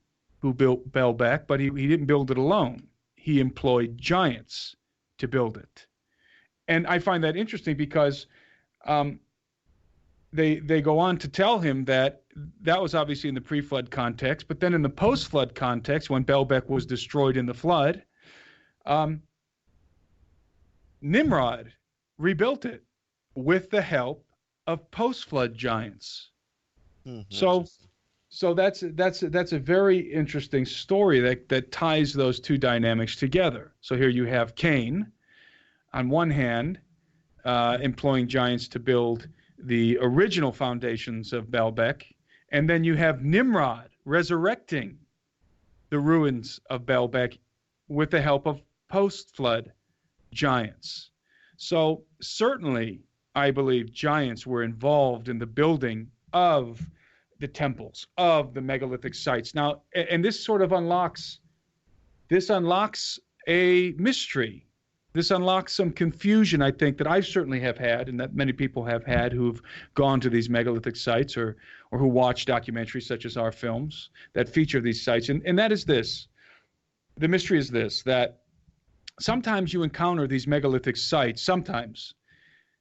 who built Baalbek, but he didn't build it alone. He employed giants to build it. And I find that interesting because they go on to tell him that was obviously in the pre-flood context, but then in the post-flood context, when Baalbek was destroyed in the flood, Nimrod rebuilt it with the help of post-flood giants. So that's a very interesting story that ties those two dynamics together. So here you have Cain, on one hand, employing giants to build the original foundations of Baalbek, and then you have Nimrod resurrecting the ruins of Baalbek with the help of post-flood giants. So certainly, I believe giants were involved in the building of the temples, of the megalithic sites. Now, and this sort of unlocks a mystery. This unlocks some confusion, I think, that I certainly have had, and that many people have had who've gone to these megalithic sites or who watch documentaries such as our films that feature these sites. And that is this. The mystery is this, that sometimes you encounter these megalithic sites, sometimes,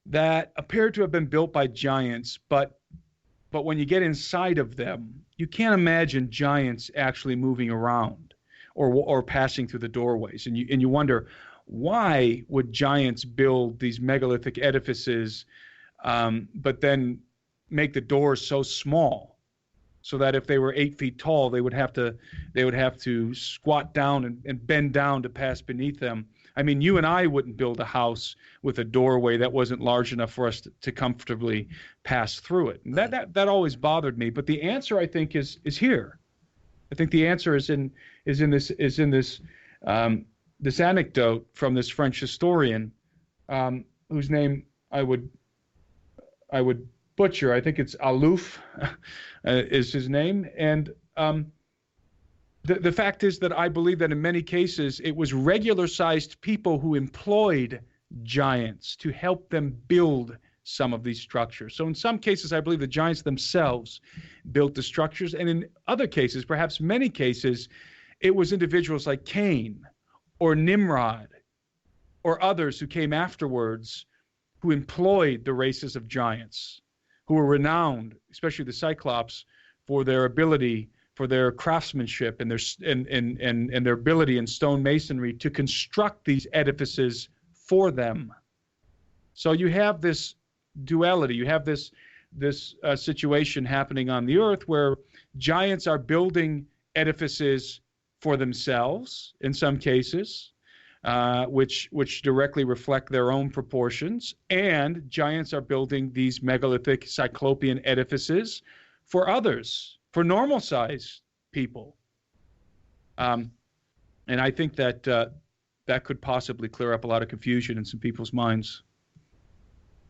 that appear to have been built by giants, but when you get inside of them, you can't imagine giants actually moving around or passing through the doorways. And you wonder, why would giants build these megalithic edifices, but then make the doors so small, so that if they were 8 feet tall, they would have to squat down and bend down to pass beneath them? I mean, you and I wouldn't build a house with a doorway that wasn't large enough for us to comfortably pass through it. And that always bothered me. But the answer, I think, is here. I think the answer is in this anecdote from this French historian, whose name I would butcher. I think it's Alouf is his name. And the fact is that I believe that in many cases it was regular-sized people who employed giants to help them build some of these structures. So in some cases, I believe the giants themselves built the structures, and in other cases, perhaps many cases, it was individuals like Cain or Nimrod or others who came afterwards who employed the races of giants, who were renowned, especially the Cyclops, for their ability, for their craftsmanship and their ability in stone masonry to construct these edifices for them. So you have this duality, you have this situation happening on the earth where giants are building edifices for themselves in some cases, which directly reflect their own proportions, and giants are building these megalithic Cyclopean edifices for others, for normal-sized people. And I think that that could possibly clear up a lot of confusion in some people's minds.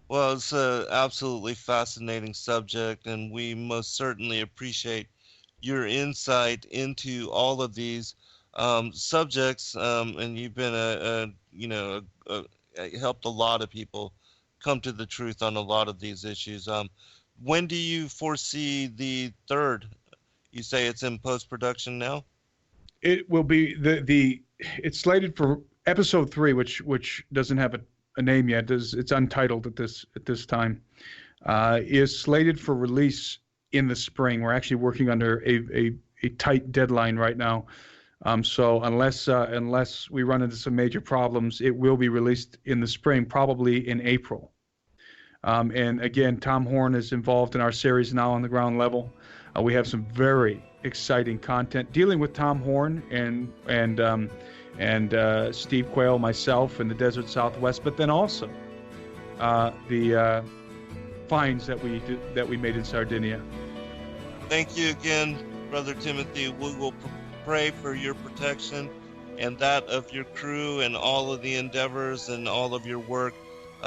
Well, it's an absolutely fascinating subject, and we most certainly appreciate your insight into all of these subjects. And you've been helped a lot of people come to the truth on a lot of these issues. When do you foresee the third? You say it's in post-production now? It will be it's slated for episode 3, which doesn't have a name yet. It's untitled at this time. Is slated for release in the spring. We're actually working under a tight deadline right now. So unless we run into some major problems, it will be released in the spring, probably in April. And again, Tom Horn is involved in our series now on the ground level. We have some very exciting content dealing with Tom Horn and Steve Quayle, myself, in the Desert Southwest, but then also the finds that we made in Sardinia. Thank you again, Brother Timothy. We will pray for your protection and that of your crew and all of the endeavors and all of your work